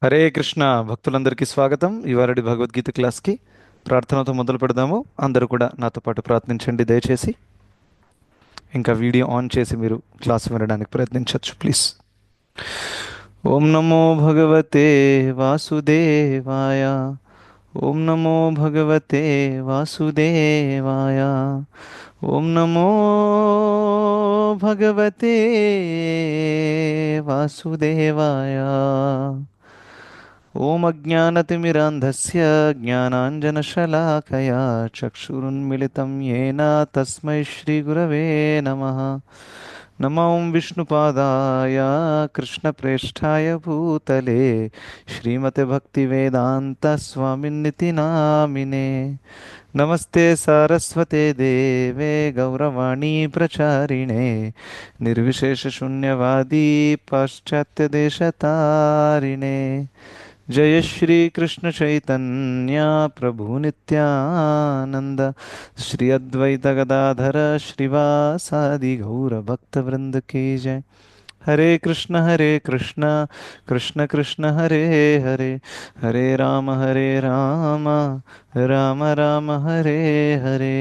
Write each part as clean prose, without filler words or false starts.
హరే కృష్ణ భక్తులందరికీ స్వాగతం. ఇవాళ భగవద్గీత క్లాస్కి ప్రార్థనతో మొదలు పెడదాము. అందరూ కూడా నాతో పాటు ప్రార్థించండి దయచేసి. ఇంకా వీడియో ఆన్ చేసి మీరు క్లాస్ వినడానికి ప్రయత్నించవచ్చు ప్లీజ్. ఓం నమో భగవతే వాసుదేవాయ. ఓం నమో భగవతే వాసుదేవాయ. ఓం నమో భగవతే వాసుదేవాయ. ఓం అజ్ఞానతిమిరాంధస్య జ్ఞానాంజనశలాకయా చక్షురున్మిళితం येन తస్మై శ్రీగురవే నమః. నమో విష్ణుపాదాయ కృష్ణప్రేష్ఠాయ భూతలే శ్రీమతే భక్తివేదాంత స్వామిన్నితి నామినే. నమస్తే సారస్వతే దేవే గౌరవాణీ ప్రచారిణే నిర్విశేషశూన్యవాదీ పాశ్చాత్యదేశతారిణే. जय श्री कृष्ण चैतन्य प्रभु नित्यानंद श्री अद्वैत गदाधर श्रीवासादि गौर भक्त वृंद की जय. हरे कृष्ण कृष्ण कृष्ण हरे हरे, हरे राम राम राम हरे हरे.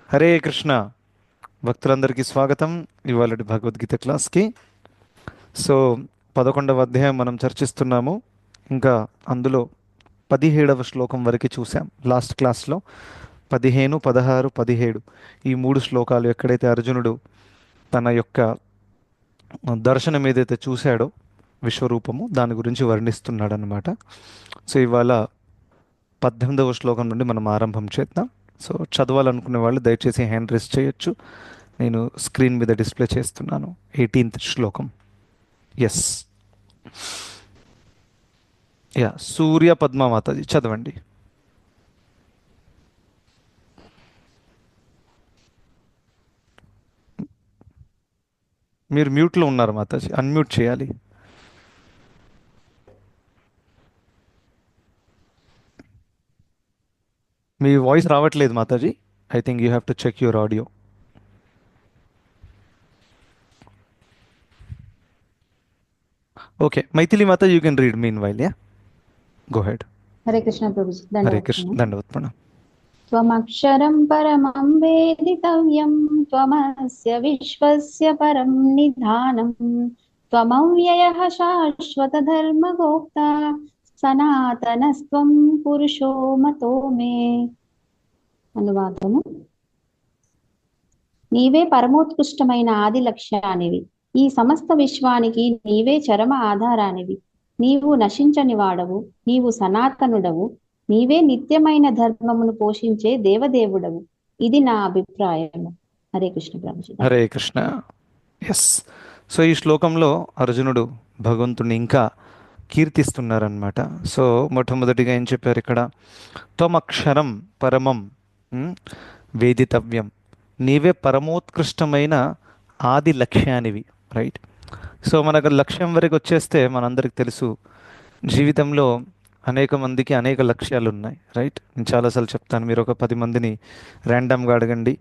హరే కృష్ణ భక్తులందరికీ స్వాగతం ఇవాళ భగవద్గీత క్లాస్కి. సో 11వ అధ్యాయం మనం చర్చిస్తున్నాము. ఇంకా అందులో 17వ శ్లోకం వరకు చూసాం లాస్ట్ క్లాస్లో. 15, 16, 17 ఈ 3 శ్లోకాలు ఎక్కడైతే అర్జునుడు తన యొక్క దర్శనం ఏదైతే చూశాడో విశ్వరూపము దాని గురించి వర్ణిస్తున్నాడు అనమాట. సో ఇవాళ 18వ శ్లోకం నుండి మనం ఆరంభం చేద్దాం. సో చదవాలనుకునే వాళ్ళు దయచేసి హ్యాండ్ రైజ్ చేయొచ్చు. నేను స్క్రీన్ మీద డిస్ప్లే చేస్తున్నాను 18th శ్లోకం. ఎస్, యా, సూర్య పద్మామాతది చదవండి. మీరు మ్యూట్లో ఉన్నారు మాతాజీ, అన్మ్యూట్ చేయాలి. మీ వాయిస్ రావట్లేదు Mataji. I think you have to check your audio. Okay, Maithili Mataji you can read meanwhile. Yeah, go ahead. Hare Krishna Prabhuji, Hare Krishna, దండవత్సనం. దండవత్ Pranam. త్వమక్షరం పరమం వేదితవ్యం, త్వమస్య విశ్వస్య పరం నిధానం, త్వమవ్యయః శాశ్వత ధర్మగోప్త, సనాతనస్త్వం పురుషో మతో మే. అనువాదము: నీవే పరమోత్కృష్టమైన ఆది లక్ష్యానివి, ఈ సమస్త విశ్వానికి నీవే చరమ ఆధారానివి. నీవు నశించని వాడవు, నీవు సనాతనుడవు, నీవే నిత్యమైన ధర్మమును పోషించే దేవదేవుడవు. ఇది నా అభిప్రాయము. హరే కృష్ణ ప్రభుజీ. హరే కృష్ణ. ఎస్, సో ఈ శ్లోకంలో అర్జునుడు భగవంతుని ఇంకా కీర్తిస్తున్నారనమాట. సో మొట్టమొదటిగా ఏం చెప్పారు ఇక్కడ? త్వమక్షరం పరమం వేదితవ్యం, నీవే పరమోత్కృష్టమైన ఆది లక్ష్యానివి. రైట్. సో మనకు లక్ష్యం వరకు వచ్చేస్తే మనందరికి తెలుసు జీవితంలో అనేక మందికి అనేక లక్ష్యాలు ఉన్నాయి. రైట్. నేను చాలాసార్లు చెప్తాను, మీరు ఒక 10 మందిని ర్యాండమ్గా అడగండి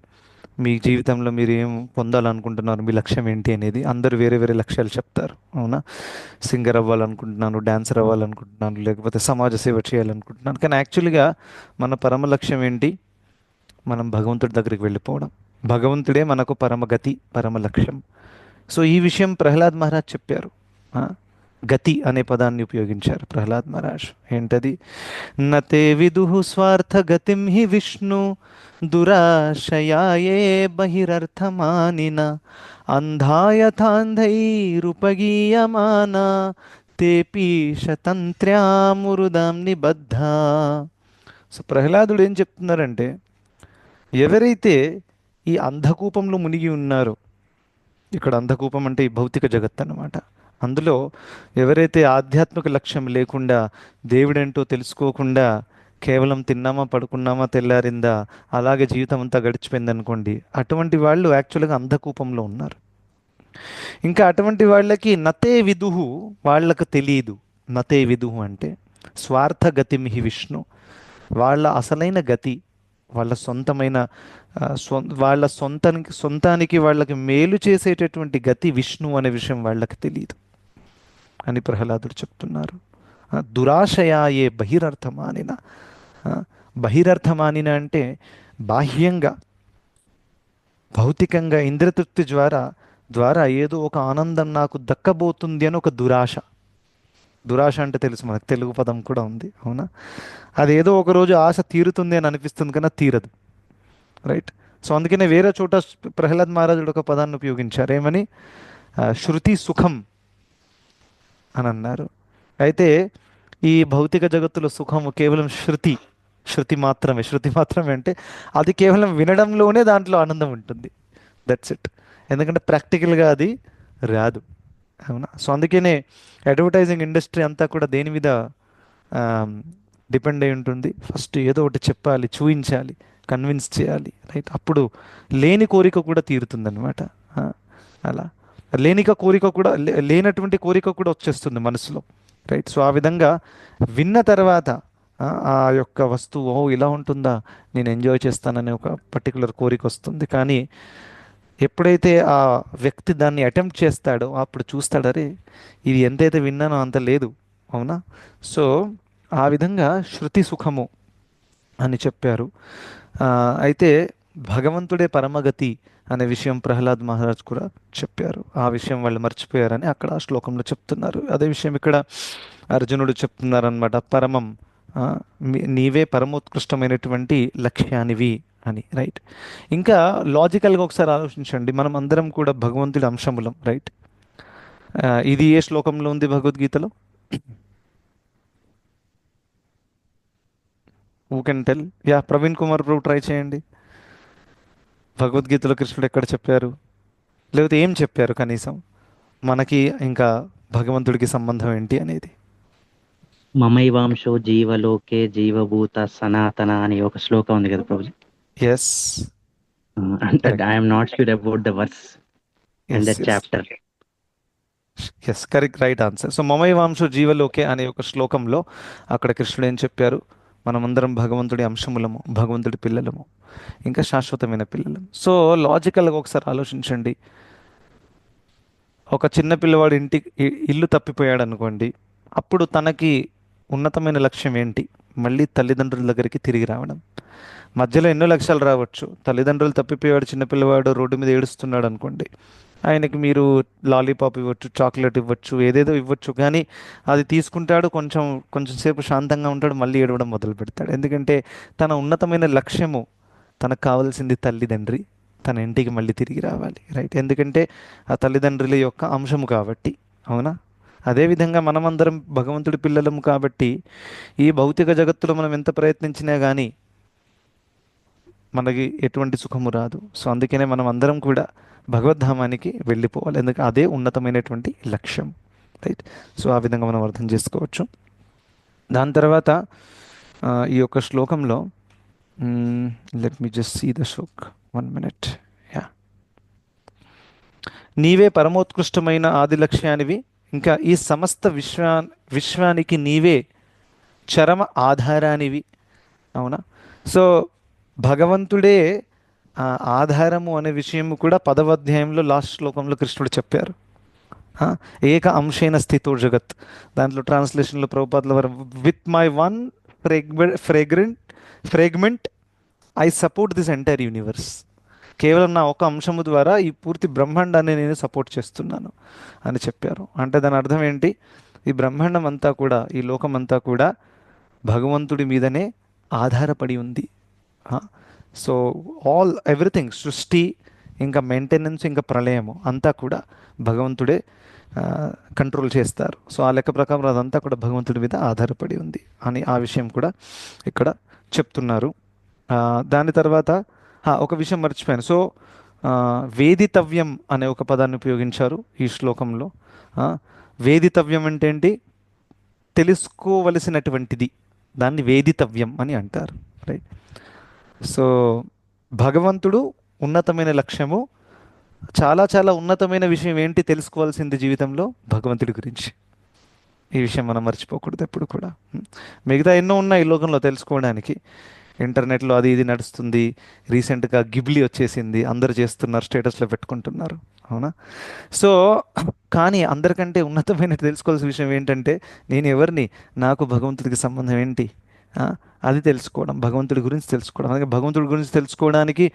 మీ జీవితంలో మీరు ఏం పొందాలనుకుంటున్నారు, మీ లక్ష్యం ఏంటి అనేది. అందరూ వేరే వేరే లక్ష్యాలు చెప్తారు, అవునా? సింగర్ అవ్వాలనుకుంటున్నాను, డాన్సర్ అవ్వాలనుకుంటున్నాను, లేకపోతే సమాజ సేవ చేయాలనుకుంటున్నాను. కానీ యాక్చువల్గా మన పరమ లక్ష్యం ఏంటి? మనం భగవంతుడి దగ్గరికి వెళ్ళిపోవడం. భగవంతుడే మనకు పరమగతి, పరమ లక్ష్యం. సో ఈ విషయం ప్రహ్లాద్ మహారాజ్ చెప్పారు. గతి అనే పదాన్ని ఉపయోగించారు ప్రహ్లాద్ మహారాజ్. ఏంటది? నతే విదుహు స్వార్థ గతిం హి విష్ణు దురాశయాయే బహిరర్థమానిన అంధాయథాంధైరుపగీయమాన తేపీ శతంత్ర్యామురుదాం నిబద్ధ. సో ప్రహ్లాదుడు ఏం చెప్తున్నారంటే, ఎవరైతే ఈ అంధకూపంలో మునిగి ఉన్నారో, ఇక్కడ అంధకూపం అంటే ఈ భౌతిక జగత్ అన్నమాట, అందులో ఎవరైతే ఆధ్యాత్మిక లక్ష్యం లేకుండా, దేవుడేంటో తెలుసుకోకుండా, కేవలం తిన్నామా పడుకున్నామా తెల్లారిందా అలాగే జీవితం అంతా గడిచిపోయింది అనుకోండి, అటువంటి వాళ్ళు యాక్చువల్గా అంధకూపంలో ఉన్నారు. ఇంకా అటువంటి వాళ్ళకి నతే విదుహు, వాళ్ళకు తెలియదు. నతే విదుహు అంటే స్వార్థ గతిమిహి విష్ణు, వాళ్ళ అసలైన గతి, వాళ్ళ సొంతమైన వాళ్ళ సొంతానికి వాళ్ళకి మేలు చేసేటటువంటి గతి విష్ణు అనే విషయం వాళ్ళకి తెలియదు. అని ప్రహ్లాదుడు చెప్తున్నారు. దురాశయా ఏ బహిరర్థమానిన. ఆ, బహిరర్థమానిన అంటే బాహ్యంగా, భౌతికంగా, ఇంద్రియతృప్తి ద్వారా ద్వారా ఏదో ఒక ఆనందం నాకు దక్కబోతుంది అని ఒక దురాశ. దురాశ అంటే తెలుసు మనకు, తెలుగు పదం కూడా ఉంది, అవునా? అదేదో ఒక రోజు ఆశ తీరుతుంది అని అనిపిస్తుంది కానీ అది తీరదు, రైట్? సో అందుకనే వేరే చోట ప్రహ్లాద్ మహారాజుడు ఒక పదాన్ని ఉపయోగించారు, ఏమని? శృతి సుఖం అని అన్నారు. అయితే ఈ భౌతిక జగత్తులో సుఖము కేవలం శృతి, శృతి మాత్రమే. శృతి మాత్రమే అంటే అది కేవలం వినడంలోనే దాంట్లో ఆనందం ఉంటుంది, దట్స్ ఇట్. ఎందుకంటే ప్రాక్టికల్గా అది రాదు, అవునా? సో అందుకనే అడ్వర్టైజింగ్ ఇండస్ట్రీ అంతా కూడా దేని మీద డిపెండ్ అయి ఉంటుంది? ఫస్ట్ ఏదో ఒకటి చెప్పాలి, చూయించాలి, కన్విన్స్ చేయాలి, రైట్? అప్పుడు లేని కోరిక కూడా తీరుతుందన్నమాట. ఆ, అలా లేనిక కోరిక కూడా లేనటువంటి కోరిక కూడా వచ్చేస్తుంది మనసులో, రైట్? సో ఆ విధంగా విన్న తర్వాత ఆ యొక్క వస్తువు, ఓ ఇలా ఉంటుందా, నేను ఎంజాయ్ చేస్తాననే ఒక పర్టికులర్ కోరిక వస్తుంది. కానీ ఎప్పుడైతే ఆ వ్యక్తి దాన్ని అటెంప్ట్ చేస్తాడో అప్పుడు చూస్తాడు, అరే ఇది ఎంతైతే విన్నానో అంత లేదు, అవునా? సో ఆ విధంగా శృతి సుఖము అని చెప్పారు. ఆ, అయితే భగవంతుడే పరమగతి అనే విషయం ప్రహ్లాద్ మహారాజ్ కూడా చెప్పారు. ఆ విషయం వాళ్ళు మర్చిపోయారని అక్కడ ఆ శ్లోకంలో చెప్తున్నారు. అదే విషయం ఇక్కడ అర్జునుడు చెప్తున్నారనమాట. పరమం, ఆ, నీవే పరమోత్కృష్టమైనటువంటి లక్ష్యానివి అని, రైట్? ఇంకా లాజికల్గా ఒకసారి ఆలోచించండి, మనం అందరం కూడా భగవంతుడి అంశములం, రైట్? ఇది ఏ శ్లోకంలో ఉంది భగవద్గీతలో? Who can tell? Yeah, Praveen Kumar Prabhu try చేయండి. భగవద్గీతలో కృష్ణుడు ఎక్కడ చెప్పారు, లేకపోతే ఏం చెప్పారు కనీసం మనకి ఇంకా భగవంతుడికి సంబంధం ఏంటి అనేది? మమైవాంశో జీవలోకే జీవభూత సనాతన అని ఒక శ్లోకం ఉంది కదా ప్రభుజీ. ఎస్, అంటే I'm not sure about the verse and the yes, yes, chapter. Yes, correct, right answer. So మమైవాంశో జీవలోకే అనే ఒక శ్లోకంలో అక్కడ కృష్ణుడు ఏం చెప్పారు? మనమందరం భగవంతుడి అంశములము, భగవంతుడి పిల్లలము, ఇంకా శాశ్వతమైన పిల్లలము. సో లాజికల్గా ఒకసారి ఆలోచించండి, ఒక చిన్న పిల్లవాడు ఇల్లు తప్పిపోయాడు అనుకోండి, అప్పుడు తనకి ఉన్నతమైన లక్ష్యం ఏంటి? మళ్ళీ తల్లిదండ్రుల దగ్గరికి తిరిగి రావడం. మధ్యలో ఎన్నో లక్ష్యాలు రావచ్చు. తల్లిదండ్రులు తప్పిపోయాడు చిన్నపిల్లవాడు, రోడ్డు మీద ఏడుస్తున్నాడు అనుకోండి, ఆయనకి మీరు లాలీపాప్ ఇవ్వచ్చు, చాక్లెట్ ఇవ్వచ్చు, ఏదేదో ఇవ్వచ్చు, కానీ అది తీసుకుంటాడు, కొంచెం కొంచెం సేపు శాంతంగా ఉంటాడు, మళ్ళీ ఏడవడం మొదలు పెడతాడు. ఎందుకంటే తన ఉన్నతమైన లక్ష్యము, తనకు కావాల్సింది తల్లిదండ్రి, తన ఇంటికి మళ్ళీ తిరిగి రావాలి, రైట్? ఎందుకంటే ఆ తల్లిదండ్రుల యొక్క అంశము కాబట్టి, అవునా? అదేవిధంగా మనమందరం భగవంతుడి పిల్లలము కాబట్టి ఈ భౌతిక జగత్తులో మనం ఎంత ప్రయత్నించినా కానీ మనకి ఎటువంటి సుఖము రాదు. సో అందుకనే మనం అందరం కూడా భగవద్ధామానికి వెళ్ళిపోవాలి, ఎందుకంటే అదే ఉన్నతమైనటువంటి లక్ష్యం, రైట్? సో ఆ విధంగా మనం అర్థం చేసుకోవచ్చు. దాని తర్వాత ఈ యొక్క శ్లోకంలో, let me just see the shlok, 1 minute. Yeah, నీవే పరమోత్కృష్టమైన ఆది లక్ష్యానివి, ఇంకా ఈ సమస్త విశ్వానికి నీవే చరమ ఆధారానివి, అవునా? సో భగవంతుడే ఆధారము అనే విషయము కూడా 10వ అధ్యాయంలో లాస్ట్ శ్లోకంలో కృష్ణుడు చెప్పారు. ఏక అంశైన స్థితో జగత్, దాంట్లో ట్రాన్స్లేషన్లో ప్రభుపాదుల వారు, with my one fragment I support this entire universe. కేవలం నా ఒక అంశము ద్వారా ఈ పూర్తి బ్రహ్మాండాన్ని నేను సపోర్ట్ చేస్తున్నాను అని చెప్పారు. అంటే దాని అర్థం ఏంటి? ఈ బ్రహ్మాండం అంతా కూడా, ఈ లోకం అంతా కూడా భగవంతుడి మీదనే ఆధారపడి ఉంది. సో ఎవ్రీథింగ్, సృష్టి, ఇంకా మెయింటెనెన్స్, ఇంకా ప్రళయము అంతా కూడా భగవంతుడే కంట్రోల్ చేస్తారు. సో ఆ లెక్క ప్రకారం అదంతా కూడా భగవంతుడి మీద ఆధారపడి ఉంది అని ఆ విషయం కూడా ఇక్కడ చెప్తున్నారు. దాని తర్వాత ఒక విషయం మర్చిపోయాను. సో వేదితవ్యం అనే ఒక పదాన్ని ఉపయోగించారు ఈ శ్లోకంలో. వేదితవ్యం అంటే ఏంటి? తెలుసుకోవలసినటువంటిది, దాన్ని వేదితవ్యం అని అంటారు, రైట్? సో భగవంతుడు ఉన్నతమైన లక్ష్యము, చాలా చాలా ఉన్నతమైన విషయం ఏంటి తెలుసుకోవాల్సింది జీవితంలో? భగవంతుడి గురించి. ఈ విషయం మనం మర్చిపోకూడదు ఎప్పుడు కూడా. మిగతా ఎన్నో ఉన్నాయి ఈ లోకంలో తెలుసుకోవడానికి, ఇంటర్నెట్లో అది ఇది నడుస్తుంది. రీసెంట్గా గిబ్లీ వచ్చేసింది, అందరు చేస్తున్నారు, స్టేటస్లో పెట్టుకుంటున్నారు. అవునా? సో కానీ అందరికంటే ఉన్నతమైన తెలుసుకోవాల్సిన విషయం ఏంటంటే, నేను ఎవరిని, నాకు భగవంతుడికి సంబంధం ఏంటి, ఆ, అది తెలుసుకోవడం, భగవంతుడి గురించి తెలుసుకోవడం. అలాగే భగవంతుడి గురించి తెలుసుకోవడానికి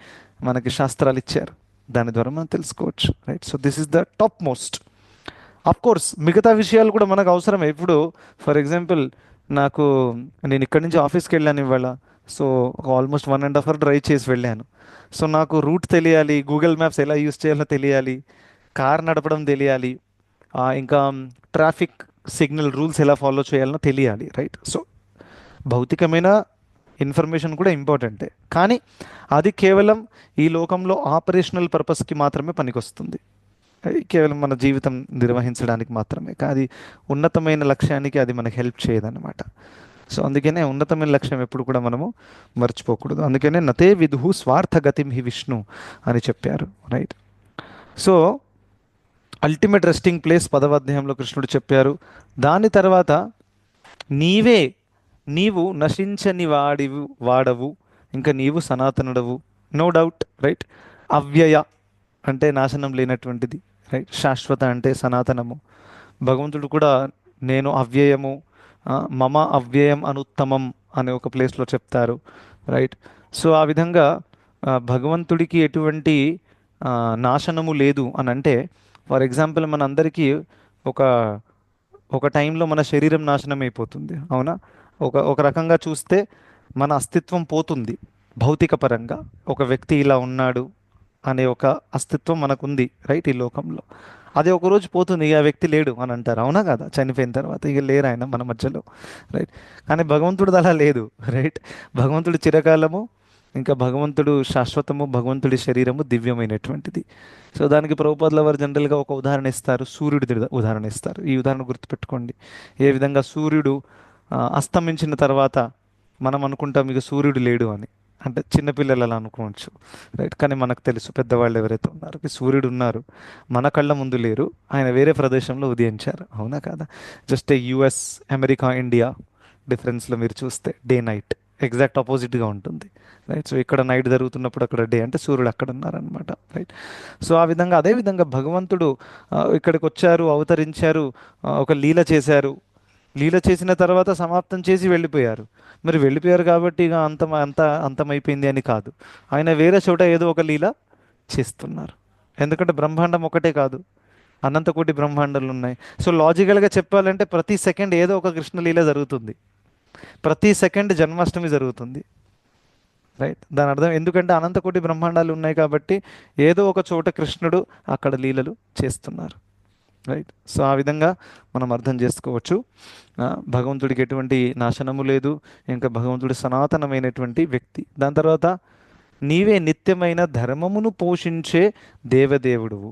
మనకి శాస్త్రాలు ఇచ్చారు, దాని ద్వారా మనం తెలుసుకోవచ్చు. Right? So this is the top most. Of course మిగతా విషయాలు కూడా మనకు అవసరమే. ఇప్పుడు ఫర్ ఎగ్జాంపుల్, నాకు, నేను ఇక్కడి నుంచి ఆఫీస్కి వెళ్ళాను ఇవాళ. సో ఆల్మోస్ట్ 1.5 hour డ్రైవ్ చేసి వెళ్ళాను. సో నాకు రూట్ తెలియాలి, గూగుల్ మ్యాప్స్ ఎలా యూస్ చేయాలో తెలియాలి, కార్ నడపడం తెలియాలి, ఇంకా ట్రాఫిక్ సిగ్నల్ రూల్స్ ఎలా ఫాలో చేయాలనో తెలియాలి. రైట్? సో భౌతికమైన ఇన్ఫర్మేషన్ కూడా ఇంపార్టెంటే, కానీ అది కేవలం ఈ లోకంలో ఆపరేషనల్ పర్పస్కి మాత్రమే పనికొస్తుంది. అది కేవలం మన జీవితం నిర్వహించడానికి మాత్రమే, కానీ ఉన్నతమైన లక్ష్యానికి అది మనకి హెల్ప్ చేయదన్నమాట. సో అందుకనే ఉన్నతమైన లక్ష్యం ఎప్పుడు కూడా మనము మర్చిపోకూడదు. అందుకనే నతే విదుహు స్వార్థగతిం హి విష్ణు అని చెప్పారు. Right? So ultimate resting place 10వ అధ్యాయంలో కృష్ణుడు చెప్పారు. దాని తర్వాత నీవే, నీవు నశించని వాడవు, ఇంకా నీవు సనాతనుడవు. No doubt. రైట్? అవ్యయ అంటే నాశనం లేనటువంటిది. రైట్? శాశ్వత అంటే సనాతనము. భగవంతుడు కూడా నేను అవ్యయము, మమ అవ్యయం అనుత్తమం అనే ఒక ప్లేస్లో చెప్తారు. రైట్? సో ఆ విధంగా భగవంతుడికి ఎటువంటి నాశనము లేదు అని అంటే, ఫర్ ఎగ్జాంపుల్ మనందరికీ ఒక ఒక టైంలో మన శరీరం నాశనం అయిపోతుంది. అవునా? ఒక రకంగా చూస్తే మన అస్తిత్వం పోతుంది భౌతిక పరంగా. ఒక వ్యక్తి ఇలా ఉన్నాడు అనే ఒక అస్తిత్వం మనకుంది. రైట్? ఈ లోకంలో అది ఒకరోజు పోతుంది, ఇక ఆ వ్యక్తి లేడు అని అంటారు. అవునా కదా? చనిపోయిన తర్వాత ఇక లేరు ఆయన మన మధ్యలో. రైట్? కానీ భగవంతుడు అలా లేదు. రైట్? భగవంతుడు చిరకాలము, ఇంకా భగవంతుడు శాశ్వతము, భగవంతుడి శరీరము దివ్యమైనటువంటిది. సో దానికి ప్రభుపాదుల వారు జనరల్గా ఒక ఉదాహరణ ఇస్తారు, సూర్యుడి ఉదాహరణ ఇస్తారు. ఈ ఉదాహరణ గుర్తుపెట్టుకోండి. ఏ విధంగా సూర్యుడు అస్తమించిన తర్వాత మనం అనుకుంటాం ఇక సూర్యుడు లేడు అని, అంటే చిన్నపిల్లలు అలా అనుకోవచ్చు. రైట్? కానీ మనకు తెలుసు, పెద్దవాళ్ళు ఎవరైతే ఉన్నారు, ఈ సూర్యుడు ఉన్నారు, మన కళ్ళ ముందు లేరు, ఆయన వేరే ప్రదేశంలో ఉదయించారు. అవునా కదా? జస్ట్ యుఎస్, అమెరికా, ఇండియా డిఫరెన్స్లో మీరు చూస్తే డే నైట్ ఎగ్జాక్ట్ ఆపోజిట్గా ఉంటుంది. రైట్? సో ఇక్కడ నైట్ జరుగుతున్నప్పుడు అక్కడ డే, అంటే సూర్యుడు అక్కడ ఉన్నారనమాట. రైట్? సో ఆ విధంగా, అదేవిధంగా భగవంతుడు ఇక్కడికి వచ్చారు, అవతరించారు, ఒక లీల చేశారు. లీల చేసిన తర్వాత సమాప్తం చేసి వెళ్ళిపోయారు. మరి వెళ్ళిపోయారు కాబట్టి ఇక అంతమైపోయింది అని కాదు. ఆయన వేరే చోట ఏదో ఒక లీల చేస్తున్నారు. ఎందుకంటే బ్రహ్మాండం ఒకటే కాదు, అనంతకోటి బ్రహ్మాండాలు ఉన్నాయి. సో లాజికల్గా చెప్పాలంటే ప్రతి సెకండ్ ఏదో ఒక కృష్ణలీల జరుగుతుంది, ప్రతి సెకండ్ జన్మాష్టమి జరుగుతుంది. రైట్? దాని అర్థం, ఎందుకంటే అనంతకోటి బ్రహ్మాండాలు ఉన్నాయి కాబట్టి ఏదో ఒక చోట కృష్ణుడు అక్కడ లీలలు చేస్తున్నారు. రైట్? సో ఆ విధంగా మనం అర్థం చేసుకోవచ్చు. భగవంతుడికి ఎటువంటి నాశనము లేదు, ఇంకా భగవంతుడి సనాతనమైనటువంటి వ్యక్తి. దాని తర్వాత నీవే నిత్యమైన ధర్మమును పోషించే దేవదేవుడువు.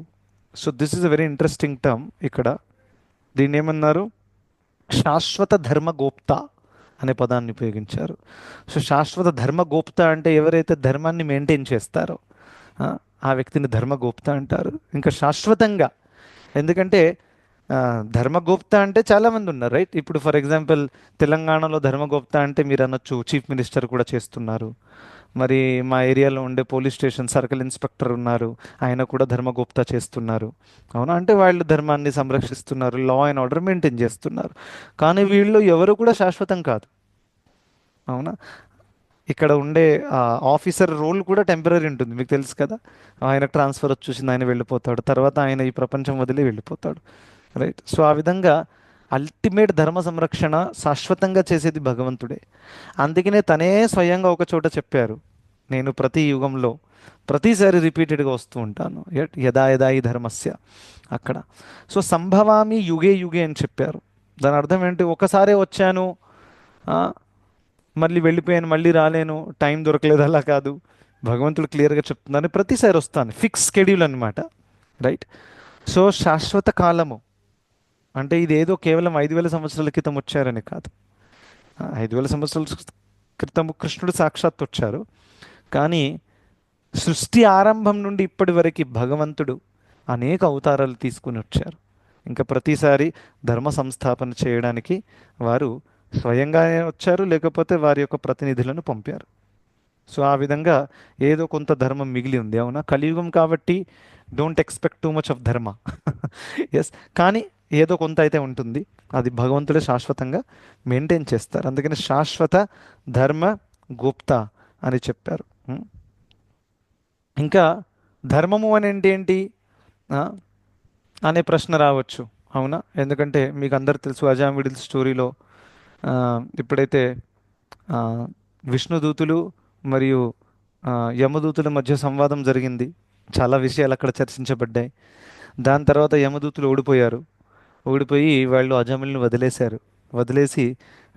So this is a very interesting term. ఇక్కడ దీన్ని ఏమన్నారు? శాశ్వత ధర్మగోప్త అనే పదాన్ని ఉపయోగించారు. సో శాశ్వత ధర్మగోప్త అంటే ఎవరైతే ధర్మాన్ని మెయింటైన్ చేస్తారో ఆ వ్యక్తిని ధర్మగోప్త అంటారు. ఇంకా శాశ్వతంగా, ఎందుకంటే ధర్మగోప్త అంటే చాలామంది ఉన్నారు. రైట్? ఇప్పుడు ఫర్ ఎగ్జాంపుల్ తెలంగాణలో ధర్మగోప్త అంటే మీరు అనొచ్చు చీఫ్ మినిస్టర్ కూడా చేస్తున్నారు. మరి మా ఏరియాలో ఉండే పోలీస్ స్టేషన్ సర్కిల్ ఇన్స్పెక్టర్ ఉన్నారు, ఆయన కూడా ధర్మగోప్త చేస్తున్నారు. అవునా? అంటే వాళ్ళు ధర్మాన్ని సంరక్షిస్తున్నారు, లా అండ్ ఆర్డర్ మెయింటైన్ చేస్తున్నారు. కానీ వీళ్ళు ఎవరు కూడా శాశ్వతం కాదు. అవునా? ఇక్కడ ఉండే ఆఫీసర్ రోల్ కూడా టెంపరీ ఉంటుంది, మీకు తెలుసు కదా. ఆయన ట్రాన్స్ఫర్ వచ్చేసింది, ఆయన వెళ్ళిపోతాడు, తర్వాత ఆయన ఈ ప్రపంచం వదిలి వెళ్ళిపోతాడు. రైట్? సో ఆ విధంగా అల్టిమేట్ ధర్మ సంరక్షణ శాశ్వతంగా చేసేది భగవంతుడే. అందుకనే తనే స్వయంగా ఒక చోట చెప్పారు, నేను ప్రతి యుగంలో ప్రతిసారి రిపీటెడ్గా వస్తూ ఉంటాను, యదా యదా ఈ ధర్మస్య అక్కడ. సో సంభవామి యుగే యుగే అని చెప్పారు. దాని అర్థం ఏంటి? ఒకసారే వచ్చాను, మళ్ళీ వెళ్ళిపోయాను, మళ్ళీ రాలేను, టైం దొరకలేదు, అలా కాదు. భగవంతుడు క్లియర్గా చెప్తున్నాను, ప్రతిసారి వస్తాను, ఫిక్స్ షెడ్యూల్ అనమాట. రైట్? సో శాశ్వత కాలము అంటే ఇది ఏదో కేవలం 5,000 సంవత్సరాల క్రితం వచ్చారని కాదు. 5,000 సంవత్సరాల క్రితము కృష్ణుడు సాక్షాత్ వచ్చారు, కానీ సృష్టి ఆరంభం నుండి ఇప్పటి వరకు భగవంతుడు అనేక అవతారాలు తీసుకుని వచ్చారు. ఇంకా ప్రతిసారి ధర్మ సంస్థాపన చేయడానికి వారు స్వయంగానే వచ్చారు, లేకపోతే వారి యొక్క ప్రతినిధులను పంపారు. సో ఆ విధంగా ఏదో కొంత ధర్మం మిగిలి ఉంది, అవునా? కలియుగం కాబట్టి don't expect too much of ధర్మ. ఎస్, కానీ ఏదో కొంత అయితే ఉంటుంది. అది భగవంతుడే శాశ్వతంగా మెయింటైన్ చేస్తారు. అందుకని శాశ్వత ధర్మ గుప్త అని చెప్పారు. ఇంకా ధర్మము అని ఏంటి ఆ, అనే ప్రశ్న రావచ్చు, అవునా? ఎందుకంటే మీకు అందరు తెలుసు అజామిడిల్ స్టోరీలో ఆ, ఎప్పుడైతే ఆ, విష్ణుదూతులు మరియు ఆ, యమదూతుల మధ్య సంవాదం జరిగింది, చాలా విషయాలు అక్కడ చర్చించబడ్డాయి. దాని తర్వాత యమదూతులు ఓడిపోయారు. ఓడిపోయి వాళ్ళు అజామిల్ని వదిలేశారు. వదిలేసి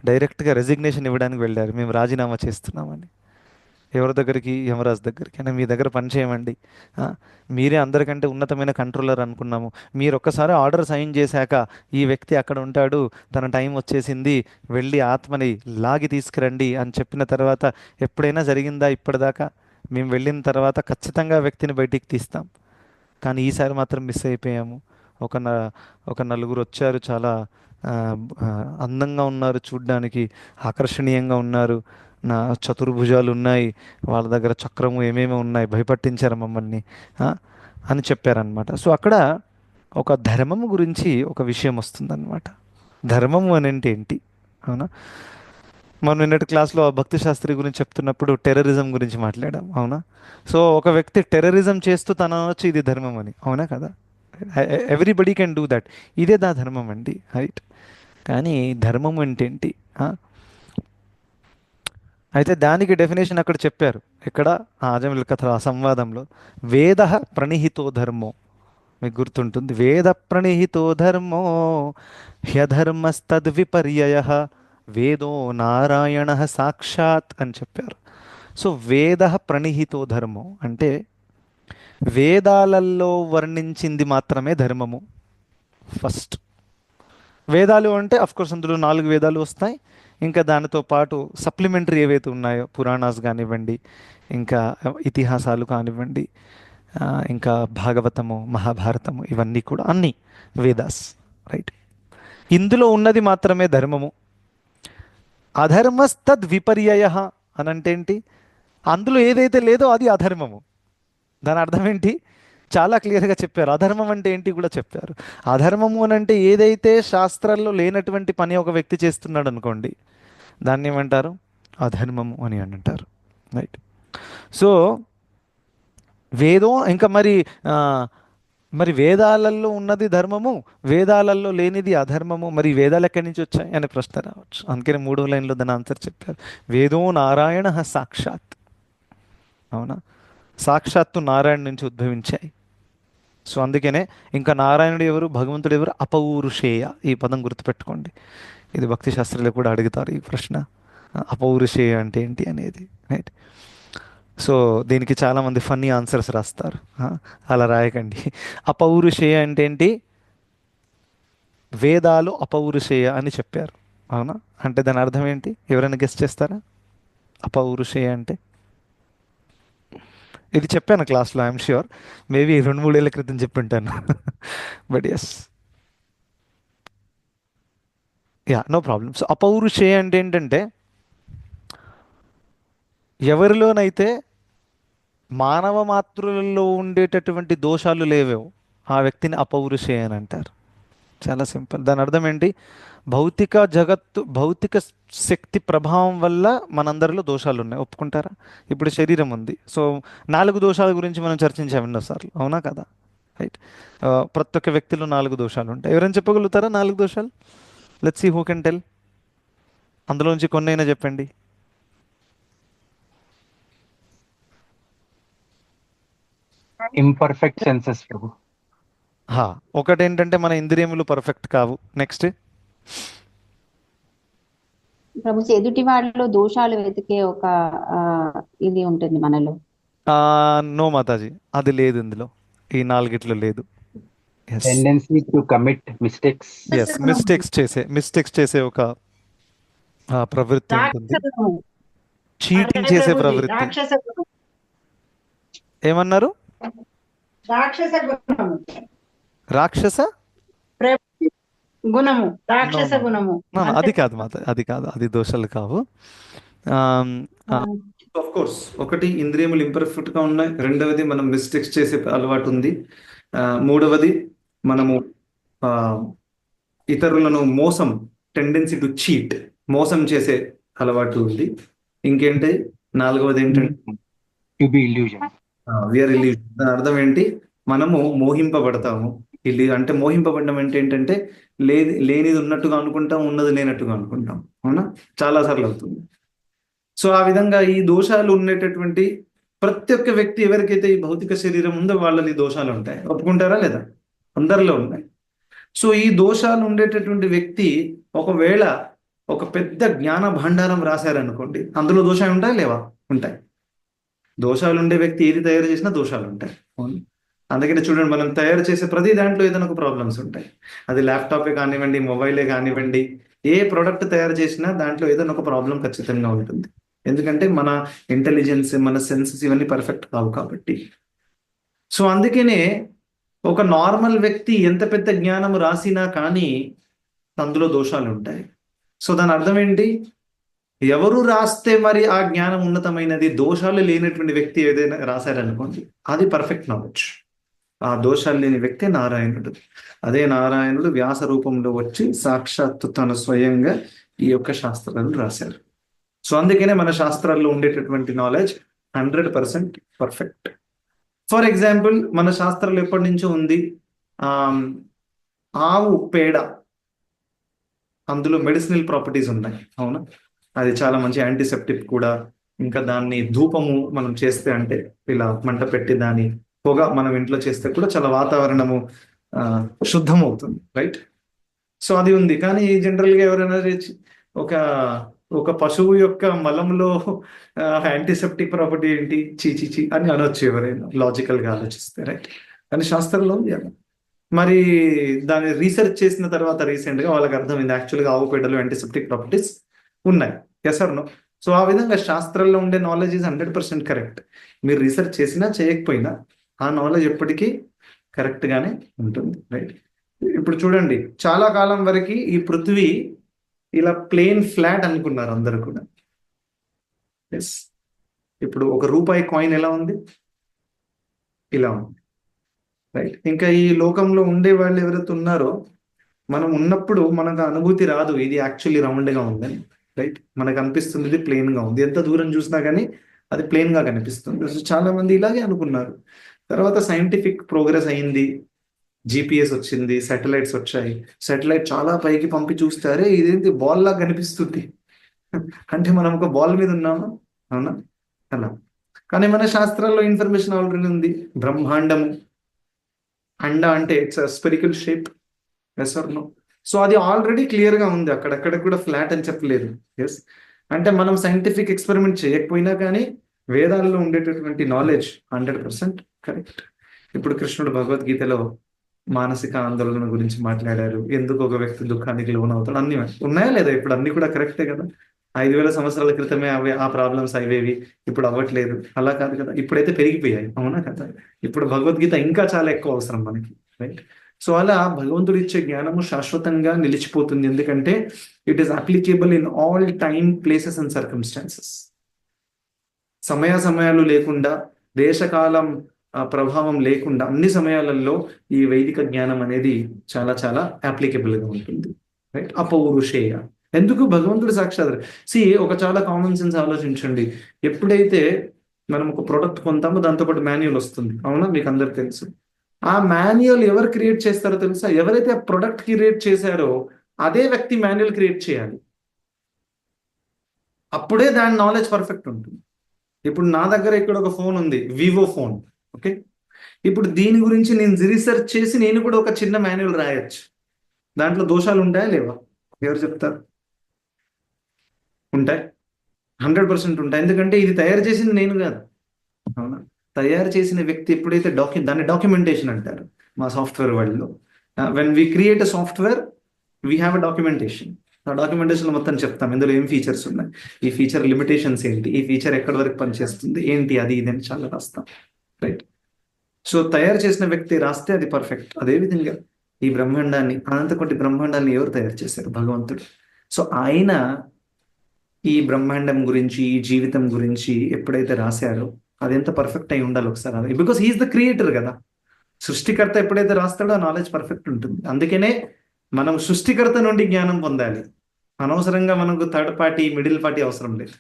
డైరెక్ట్గా రెసిగ్నేషన్ ఇవ్వడానికి వెళ్ళారు, మేము రాజీనామా చేస్తున్నామని. ఎవరి దగ్గరికి? యమరాజ్ దగ్గరికి. అంటే మీ దగ్గర పని చేయమండి, ఆ, మీరే అందరికంటే ఉన్నతమైన కంట్రోలర్ అనుకున్నాము, మీరు ఒక్కసారి ఆర్డర్ సైన్ చేశాక ఈ వ్యక్తి అక్కడ ఉంటాడు, తన టైం వచ్చేసింది, వెళ్ళి ఆత్మని లాగి తీసుకురండి అని చెప్పిన తర్వాత ఎప్పుడైనా జరిగిందా ఇప్పటిదాకా? మేము వెళ్ళిన తర్వాత ఖచ్చితంగా ఆ వ్యక్తిని బయటికి తీస్తాం. కానీ ఈసారి మాత్రం మిస్ అయిపోయాము. ఒక న ఒక నలుగురు వచ్చారు, చాలా ఆ, ఆ, అందంగా ఉన్నారు, చూడ్డానికి ఆకర్షణీయంగా ఉన్నారు, నా చతుర్భుజాలు ఉన్నాయి, వాళ్ళ దగ్గర చక్రము ఏమేమి ఉన్నాయి, భయపట్టించారు మమ్మల్ని ఆ, అని చెప్పారనమాట. సో అక్కడ ఒక ధర్మము గురించి ఒక విషయం వస్తుందన్నమాట. ధర్మము అని అంటే ఏంటి, అవునా? మనం నిన్నటి క్లాస్లో భక్తి శాస్త్రి గురించి చెప్తున్నప్పుడు టెర్రరిజం గురించి మాట్లాడాం, అవునా? సో ఒక వ్యక్తి టెర్రరిజం చేస్తూ తన వచ్చి ఇది ధర్మం అని, అవునా కదా? Everybody can do that. ఇదే దా ధర్మం అండి, రైట్? కానీ ధర్మం అంటే ఏంటి ఆ? అయితే దానికి డెఫినేషన్ అక్కడ చెప్పారు. ఇక్కడ ఆజమిల కథ ఆ సంవాదంలో వేద ప్రణిహితో ధర్మో, మీకు గుర్తుంటుంది, వేద ప్రణిహితో ధర్మో హ్యధర్మస్తద్విపర్యయ వేదో నారాయణ సాక్షాత్ అని చెప్పారు. సో వేద ప్రణిహితో ధర్మం అంటే వేదాలలో వర్ణించింది మాత్రమే ధర్మము. ఫస్ట్ వేదాలు అంటే కోర్స్ అందులో 4 వేదాలు వస్తాయి. ఇంకా దానితో పాటు సప్లిమెంటరీ ఏవైతే ఉన్నాయో పురాణాస్ కానివ్వండి, ఇంకా ఇతిహాసాలు కానివ్వండి, ఇంకా భాగవతము, మహాభారతము, ఇవన్నీ కూడా అన్నీ వేదాస్, రైట్? ఇందులో ఉన్నది మాత్రమే ధర్మము. అధర్మస్తద్ విపర్యయ అని అంటే ఏంటి? అందులో ఏదైతే లేదో అది అధర్మము. దాని అర్థం ఏంటి? చాలా క్లియర్గా చెప్పారు. అధర్మం అంటే ఏంటి కూడా చెప్పారు. అధర్మము అని అంటే ఏదైతే శాస్త్రాల్లో లేనటువంటి పని ఒక వ్యక్తి చేస్తున్నాడు అనుకోండి, దాన్ని ఏమంటారు? అధర్మము అని అంటారు, రైట్? సో వేదం ఇంకా ఆ, మరి వేదాలలో ఉన్నది ధర్మము, వేదాలలో లేనిది అధర్మము, మరి వేదాలు ఎక్కడి నుంచి వచ్చాయి అనే ప్రశ్న రావచ్చు. అందుకని 3వ లైన్లో దాని ఆన్సర్ చెప్పారు. వేదో నారాయణ సాక్షాత్, అవునా? సాక్షాత్తు నారాయణ నుంచి ఉద్భవించాయి. సో అందుకనే ఇంకా నారాయణుడు ఎవరు, భగవంతుడు ఎవరు? అపౌరుషేయ. ఈ పదం గుర్తుపెట్టుకోండి, ఇది భక్తి శాస్త్రంలో కూడా అడుగుతారు ఈ ప్రశ్న, అపౌరుషేయ అంటే ఏంటి అనేది, రైట్? సో దీనికి చాలామంది ఫన్నీ ఆన్సర్స్ రాస్తారు, అలా రాయకండి. అపౌరుషేయ అంటే ఏంటి? వేదాలు అపౌరుషేయ అని చెప్పారు, అవునా? అంటే దాని అర్థం ఏంటి? ఎవరైనా గెస్ట్ చేస్తారా? అపౌరుషేయ అంటే ఇది చెప్పాను క్లాస్లో, ఐఎమ్ ష్యూర్. మేబీ 2-3 ఏళ్ళ క్రితం చెప్పుంటాను. But yes, yeah, no problem. So అపౌరుషేయ అంటే ఏంటంటే ఎవరిలోనైతే మానవ మాతృలలో ఉండేటటువంటి దోషాలు లేవో ఆ వ్యక్తిని అపౌరుషేయ అని అంటారు. చాలా సింపుల్. దాని అర్థం ఏంటి? భౌతిక జగత్తు, భౌతిక శక్తి ప్రభావం వల్ల మనందరిలో దోషాలు ఉన్నాయి, ఒప్పుకుంటారా? ఇప్పుడు శరీరం ఉంది, సో 4 దోషాల గురించి మనం చర్చించాము ఎన్నోసార్లు, అవునా కదా? రైట్. ప్రతి ఒక్క వ్యక్తిలో 4 దోషాలు ఉంటాయి. ఎవరైనా చెప్పగలుగుతారా 4 దోషాలు? Let's see who can tell. అందులోంచి కొన్నైనా చెప్పండి. Imperfect senses Prabhu. ఒకటేంటంటే మన ఇంద్రియములు పర్ఫెక్ట్ కావు. నెక్స్ట్? ప్రభు ఎదుటి వాళ్ళలో దోషాలు వెతికే ఒక ఆ, ఇది ఉంటుంది మనలో. నో మాతాజీ, అది లేదు ఇందులో, ఈ 4 లేదు. Yes, tendency to commit mistakes. Yes, mistakes చేసే ఒక ప్రవృత్తి ఉంటుంది, చీటింగ్ చేసే ప్రవృత్తి. రాక్షస గుణం. ఏమన్నారు? రాక్షస గుణము. రాక్షస గుణము, No, రాక్షస no. గుణము. No, no, అది కాదు మాత, అది కాదు, అది దోషాలు కావు. ఆఫ్ కోర్స్ ఒకటి ఇంద్రియములు ఇంపర్ఫెక్ట్ గా ఉన్నాయి, రెండవది మనం మిస్టేక్స్ చేసే అలవాటు ఉంది, మూడవది మనము ఆ, ఇతరులను మోసం, టెండెన్సీ టు చీట్, మోసం చేసే అలవాటు ఉంది. ఇంకేంటి నాలుగవది ఏంటంటే To be illusion. We are illusion. దాని అర్థం ఏంటి? మనము మోహింపబడతాము. అంటే మోహింపబడడం అంటే ఏంటంటే లేనిది ఉన్నట్టుగా అనుకుంటాం, ఉన్నది లేనట్టుగా అనుకుంటాం. అవునా? చాలా సార్లు అవుతుంది. సో ఆ విధంగా ఈ దోషాలు ఉండేటటువంటి ప్రతి ఒక్క వ్యక్తి ఎవరికైతే ఈ భౌతిక శరీరం ఉందో వాళ్ళని దోషాలు ఉంటాయి. ఒప్పుకుంటారా లేదా? అందరిలో ఉన్నాయి. సో ఈ దోషాలు ఉండేటటువంటి వ్యక్తి ఒకవేళ ఒక పెద్ద జ్ఞాన భండారం రాశారనుకోండి, అందులో దోషాలు ఉంటాయి లేవా? ఉంటాయి. దోషాలు ఉండే వ్యక్తి ఏది తయారు చేసినా దోషాలు ఉంటాయి. అవును. అందుకని చూడండి, మనం తయారు చేసే ప్రతి దాంట్లో ఏదైనా ఒక ప్రాబ్లమ్స్ ఉంటాయి. అది ల్యాప్టాపే కానివ్వండి, మొబైలే కానివ్వండి, ఏ ప్రోడక్ట్ తయారు చేసినా దాంట్లో ఏదైనా ఒక ప్రాబ్లం ఖచ్చితంగా ఉంటుంది. ఎందుకంటే మన ఇంటెలిజెన్స్, మన సెన్సెస్ ఇవన్నీ పర్ఫెక్ట్ కావు కాబట్టి. సో అందుకనే ఒక నార్మల్ వ్యక్తి ఎంత పెద్ద జ్ఞానం రాసినా కానీ అందులో దోషాలు ఉంటాయి. సో దాని అర్థం ఏంటి? ఎవరు రాస్తే మరి ఆ జ్ఞానం ఉన్నతమైనది, దోషాలు లేనటువంటి వ్యక్తి ఏదైనా రాశారనుకోండి, అది పర్ఫెక్ట్ నాలెడ్జ్. ఆ దోషాలు లేని వ్యక్తి నారాయణుడు. అదే నారాయణుడు వ్యాస రూపంలో వచ్చి సాక్షాత్తు తను స్వయంగా ఈ యొక్క శాస్త్రాలను రాశారు. సో అందుకనే మన శాస్త్రాల్లో ఉండేటటువంటి నాలెడ్జ్ 100% పర్ఫెక్ట్. ఫర్ ఎగ్జాంపుల్, మన శాస్త్రాలు ఎప్పటి నుంచో ఉంది, ఆవు పేడ, అందులో మెడిసినల్ ప్రాపర్టీస్ ఉన్నాయి. అవునా? అది చాలా మంచి యాంటీసెప్టిక్ కూడా. ఇంకా దాన్ని ధూపము మనం చేస్తే, అంటే ఇలా మంట పెట్టి దాని పొగ మనం ఇంట్లో చేస్తే కూడా చాలా వాతావరణము శుద్ధం అవుతుంది. రైట్? సో అది ఉంది. కానీ జనరల్గా ఎవరైనా ఒక పశువు యొక్క మలంలో యాంటీసెప్టిక్ ప్రాపర్టీ ఏంటి, చీచి అని అనొచ్చు ఎవరైనా లాజికల్గా ఆలోచిస్తే. రైట్? కానీ శాస్త్రంలో ఉంది అలా. మరి దాన్ని రీసెర్చ్ చేసిన తర్వాత రీసెంట్గా వాళ్ళకి అర్థమైంది యాక్చువల్గా ఆవు పేడలో యాంటీసెప్టిక్ ప్రాపర్టీస్ ఉన్నాయి. Yes or no? సో ఆ విధంగా శాస్త్రాల్లో ఉండే నాలెడ్జ్ ఈజ్ 100% కరెక్ట్. మీరు రీసెర్చ్ చేసినా చేయకపోయినా ఆ నాలెడ్జ్ ఎప్పటికీ కరెక్ట్గానే ఉంటుంది. రైట్? ఇప్పుడు చూడండి, చాలా కాలం వరకు ఈ పృథ్వీ ఇలా ప్లేన్ ఫ్లాట్ అనుకున్నారు అందరు కూడా. ఎస్. ఇప్పుడు ₹1 కాయిన్ ఎలా ఉంది? ఇలా ఉంది. రైట్? ఇంకా ఈ లోకంలో ఉండే వాళ్ళు ఎవరైతే ఉన్నారో, మనం ఉన్నప్పుడు మనకు అనుభూతి రాదు ఇది యాక్చువల్లీ రౌండ్గా ఉందని. రైట్? మనకు అనిపిస్తుంది ఇది ప్లేన్గా ఉంది. ఎంత దూరం చూసినా కానీ అది ప్లేన్గా కనిపిస్తుంది. చాలా మంది ఇలాగే అనుకున్నారు. తర్వాత సైంటిఫిక్ ప్రోగ్రెస్ అయింది, GPS వచ్చింది, శాటిలైట్స్ వచ్చాయి. శాటిలైట్ చాలా పైకి పంపి చూస్తారే ఇదేంటి బాల్ లాగా కనిపిస్తుంది, అంటే మనం ఒక బాల్ మీద ఉన్నామా? అవునా? అలా. కానీ మన శాస్త్రాల్లో ఇన్ఫర్మేషన్ ఆల్రెడీ ఉంది. బ్రహ్మాండము, అండ అంటే it's spherical shape. Yes or no? So అది ఆల్రెడీ క్లియర్గా ఉంది, అక్కడక్కడ కూడా ఫ్లాట్ అని చెప్పలేదు. ఎస్. అంటే మనం సైంటిఫిక్ ఎక్స్పెరిమెంట్ చేయకపోయినా కానీ వేదాల్లో ఉండేటటువంటి నాలెడ్జ్ 100% కరెక్ట్. ఇప్పుడు కృష్ణుడు భగవద్గీతలో మానసిక ఆందోళన గురించి మాట్లాడారు. ఎందుకు ఒక వ్యక్తి దుఃఖానికి లోనవుతాడు, అన్ని ఉన్నాయా లేదా? ఇప్పుడు అన్ని కూడా కరెక్టే కదా. 5,000 సంవత్సరాల క్రితమే ఆ ప్రాబ్లమ్స్ అవేవి, ఇప్పుడు అవ్వట్లేదు. అలా కాదు కదా, ఇప్పుడైతే పెరిగిపోయాయి. అవునా కదా? ఇప్పుడు భగవద్గీత ఇంకా చాలా ఎక్కువ అవసరం మనకి. రైట్? సో అలా భగవంతుడు ఇచ్చే జ్ఞానము శాశ్వతంగా నిలిచిపోతుంది. ఎందుకంటే it is applicable in all time, places and circumstances. సమయాలు లేకుండా, దేశకాలం ప్రభావం లేకుండా అన్ని సమయాలలో ఈ వైదిక జ్ఞానం అనేది చాలా చాలా అప్లికేబుల్గా ఉంటుంది. రైట్? అపౌరుషేయ. ఎందుకు? భగవంతుడు సాక్షాత్. ఒక చాలా కామన్ సెన్స్ ఆలోచించండి. ఎప్పుడైతే మనం ఒక ప్రోడక్ట్ కొంటామో దాంతోపాటు మాన్యువల్ వస్తుంది. అవునా? మీకు అందరికి తెలుసు. ఆ మాన్యువల్ ఎవరు క్రియేట్ చేస్తారో తెలుసా? ఎవరైతే ఆ ప్రొడక్ట్ క్రియేట్ చేశారో అదే వ్యక్తి మాన్యువల్ క్రియేట్ చేయాలి. అప్పుడే దాని నాలెడ్జ్ పర్ఫెక్ట్ ఉంటుంది. ఇప్పుడు నా దగ్గర ఇక్కడ ఒక ఫోన్ ఉంది, వివో ఫోన్. ఓకే, ఇప్పుడు దీని గురించి నేను రీసెర్చ్ చేసి నేను కూడా ఒక చిన్న మాన్యువల్ రాయొచ్చు. దాంట్లో దోషాలు ఉంటాయా లేవా? ఎవరు చెప్తారు? ఉంటాయి, 100% ఉంటాయి. ఎందుకంటే ఇది తయారు చేసింది నేను కాదు. అవునా? తయారు చేసిన వ్యక్తి ఎప్పుడైతే దాన్ని డాక్యుమెంటేషన్ అంటారు మా సాఫ్ట్వేర్ వరల్డ్లో. When we create a software we have a documentation. ఆ డాక్యుమెంటేషన్లో మొత్తం చెప్తాం ఇందులో ఏం ఫీచర్స్ ఉన్నాయి, ఈ ఫీచర్ లిమిటేషన్స్ ఏంటి, ఈ ఫీచర్ ఎక్కడి వరకు పనిచేస్తుంది ఏంటి, అది ఇది అని చాలా రాస్తాం. రైట్? సో తయారు చేసిన వ్యక్తి రాస్తే అది పర్ఫెక్ట్. అదేవిధంగా ఈ బ్రహ్మాండాన్ని, అనంతకోటి బ్రహ్మాండాన్ని ఎవరు తయారు చేశారు? భగవంతుడు. సో ఆయన ఈ బ్రహ్మాండం గురించి, ఈ జీవితం గురించి ఎప్పుడైతే రాశారో అది ఎంత పర్ఫెక్ట్ అయి ఉండాలి ఒకసారి అది, బికాస్ హీఈస్ ద క్రియేటర్ కదా. సృష్టికర్త ఎప్పుడైతే రాస్తాడో ఆ నాలెడ్జ్ పర్ఫెక్ట్ ఉంటుంది. అందుకనే మనం సృష్టికర్త నుండి జ్ఞానం పొందాలి. అనవసరంగా మనకు థర్డ్ పార్టీ, మిడిల్ పార్టీ అవసరం లేదు,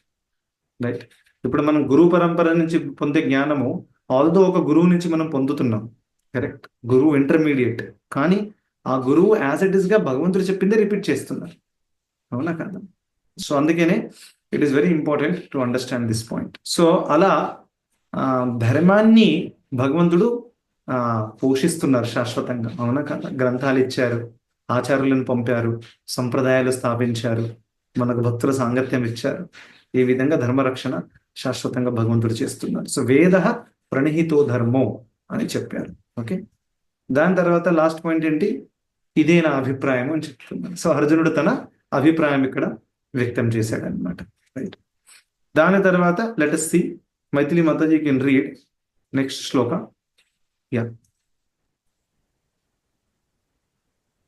రైట్? ఇప్పుడు మనం గురువు పరంపర నుంచి పొందే జ్ఞానము, ఆల్దో ఒక గురువు నుంచి మనం పొందుతున్నాం, కరెక్ట్? గురువు ఇంటర్మీడియట్, కానీ ఆ గురువు యాజ్ ఇట్ ఈస్ గా భగవంతుడు చెప్పిందే రిపీట్ చేస్తున్నారు, అవునా కదా? సో అందుకనే it is very important to understand this point. So అలా ధర్మాన్ని భగవంతుడు పోషిస్తున్నారు శాశ్వతంగా, అవునా కదా? గ్రంథాలు ఇచ్చారు, ఆచార్యులను పంపారు, సంప్రదాయాలు స్థాపించారు, మనకు భక్తుల సాంగత్యం ఇచ్చారు. ఈ విధంగా ధర్మరక్షణ శాశ్వతంగా భగవంతుడు చేస్తున్నారు. సో వేద ప్రణిహితో ధర్మో అని చెప్పారు. ఓకే, దాని తర్వాత లాస్ట్ పాయింట్ ఏంటి? ఇదే నా అభిప్రాయం అని చెప్తున్నారు. సో అర్జునుడు తన అభిప్రాయం ఇక్కడ వ్యక్తం చేశాడు అనమాట, రైట్? దాని తర్వాత let us see, Maithili Mataji can read next shloka. Yeah,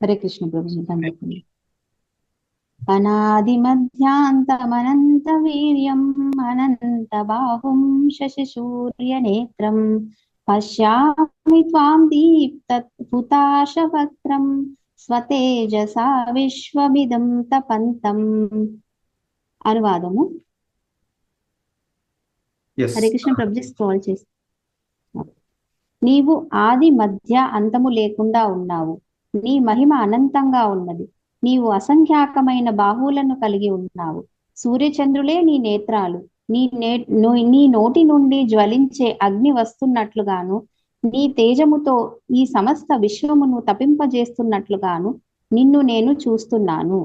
Hare Krishna Prabhuji, దండకండి. అనాది మధ్యాంతమనంత వీర్యం అనంత బాహుం శశి సూర్య నేత్రం పశ్యామి త్వాం దీప్త హుతాశవక్త్రం స్వతేజసా విశ్వమిదం తపంతం. అనువాదము. ఎస్. హరే కృష్ణ ప్రభుజీ, స్క్రోల్ చేసి. నీవు ఆది మధ్య అంతము లేకుండా ఉన్నావు. నీ మహిమ అనంతంగా ఉన్నది. నీవు అసంఖ్యాకమైన బాహువులను కలిగి ఉన్నావు. సూర్యచంద్రులే నీ నేత్రాలు. నీ నోటి నుండి జ్వలించే అగ్ని వస్తున్నట్లుగాను, నీ తేజముతో ఈ సమస్త విశ్వమును తపింపజేస్తున్నట్లుగాను నిన్ను నేను చూస్తున్నాను.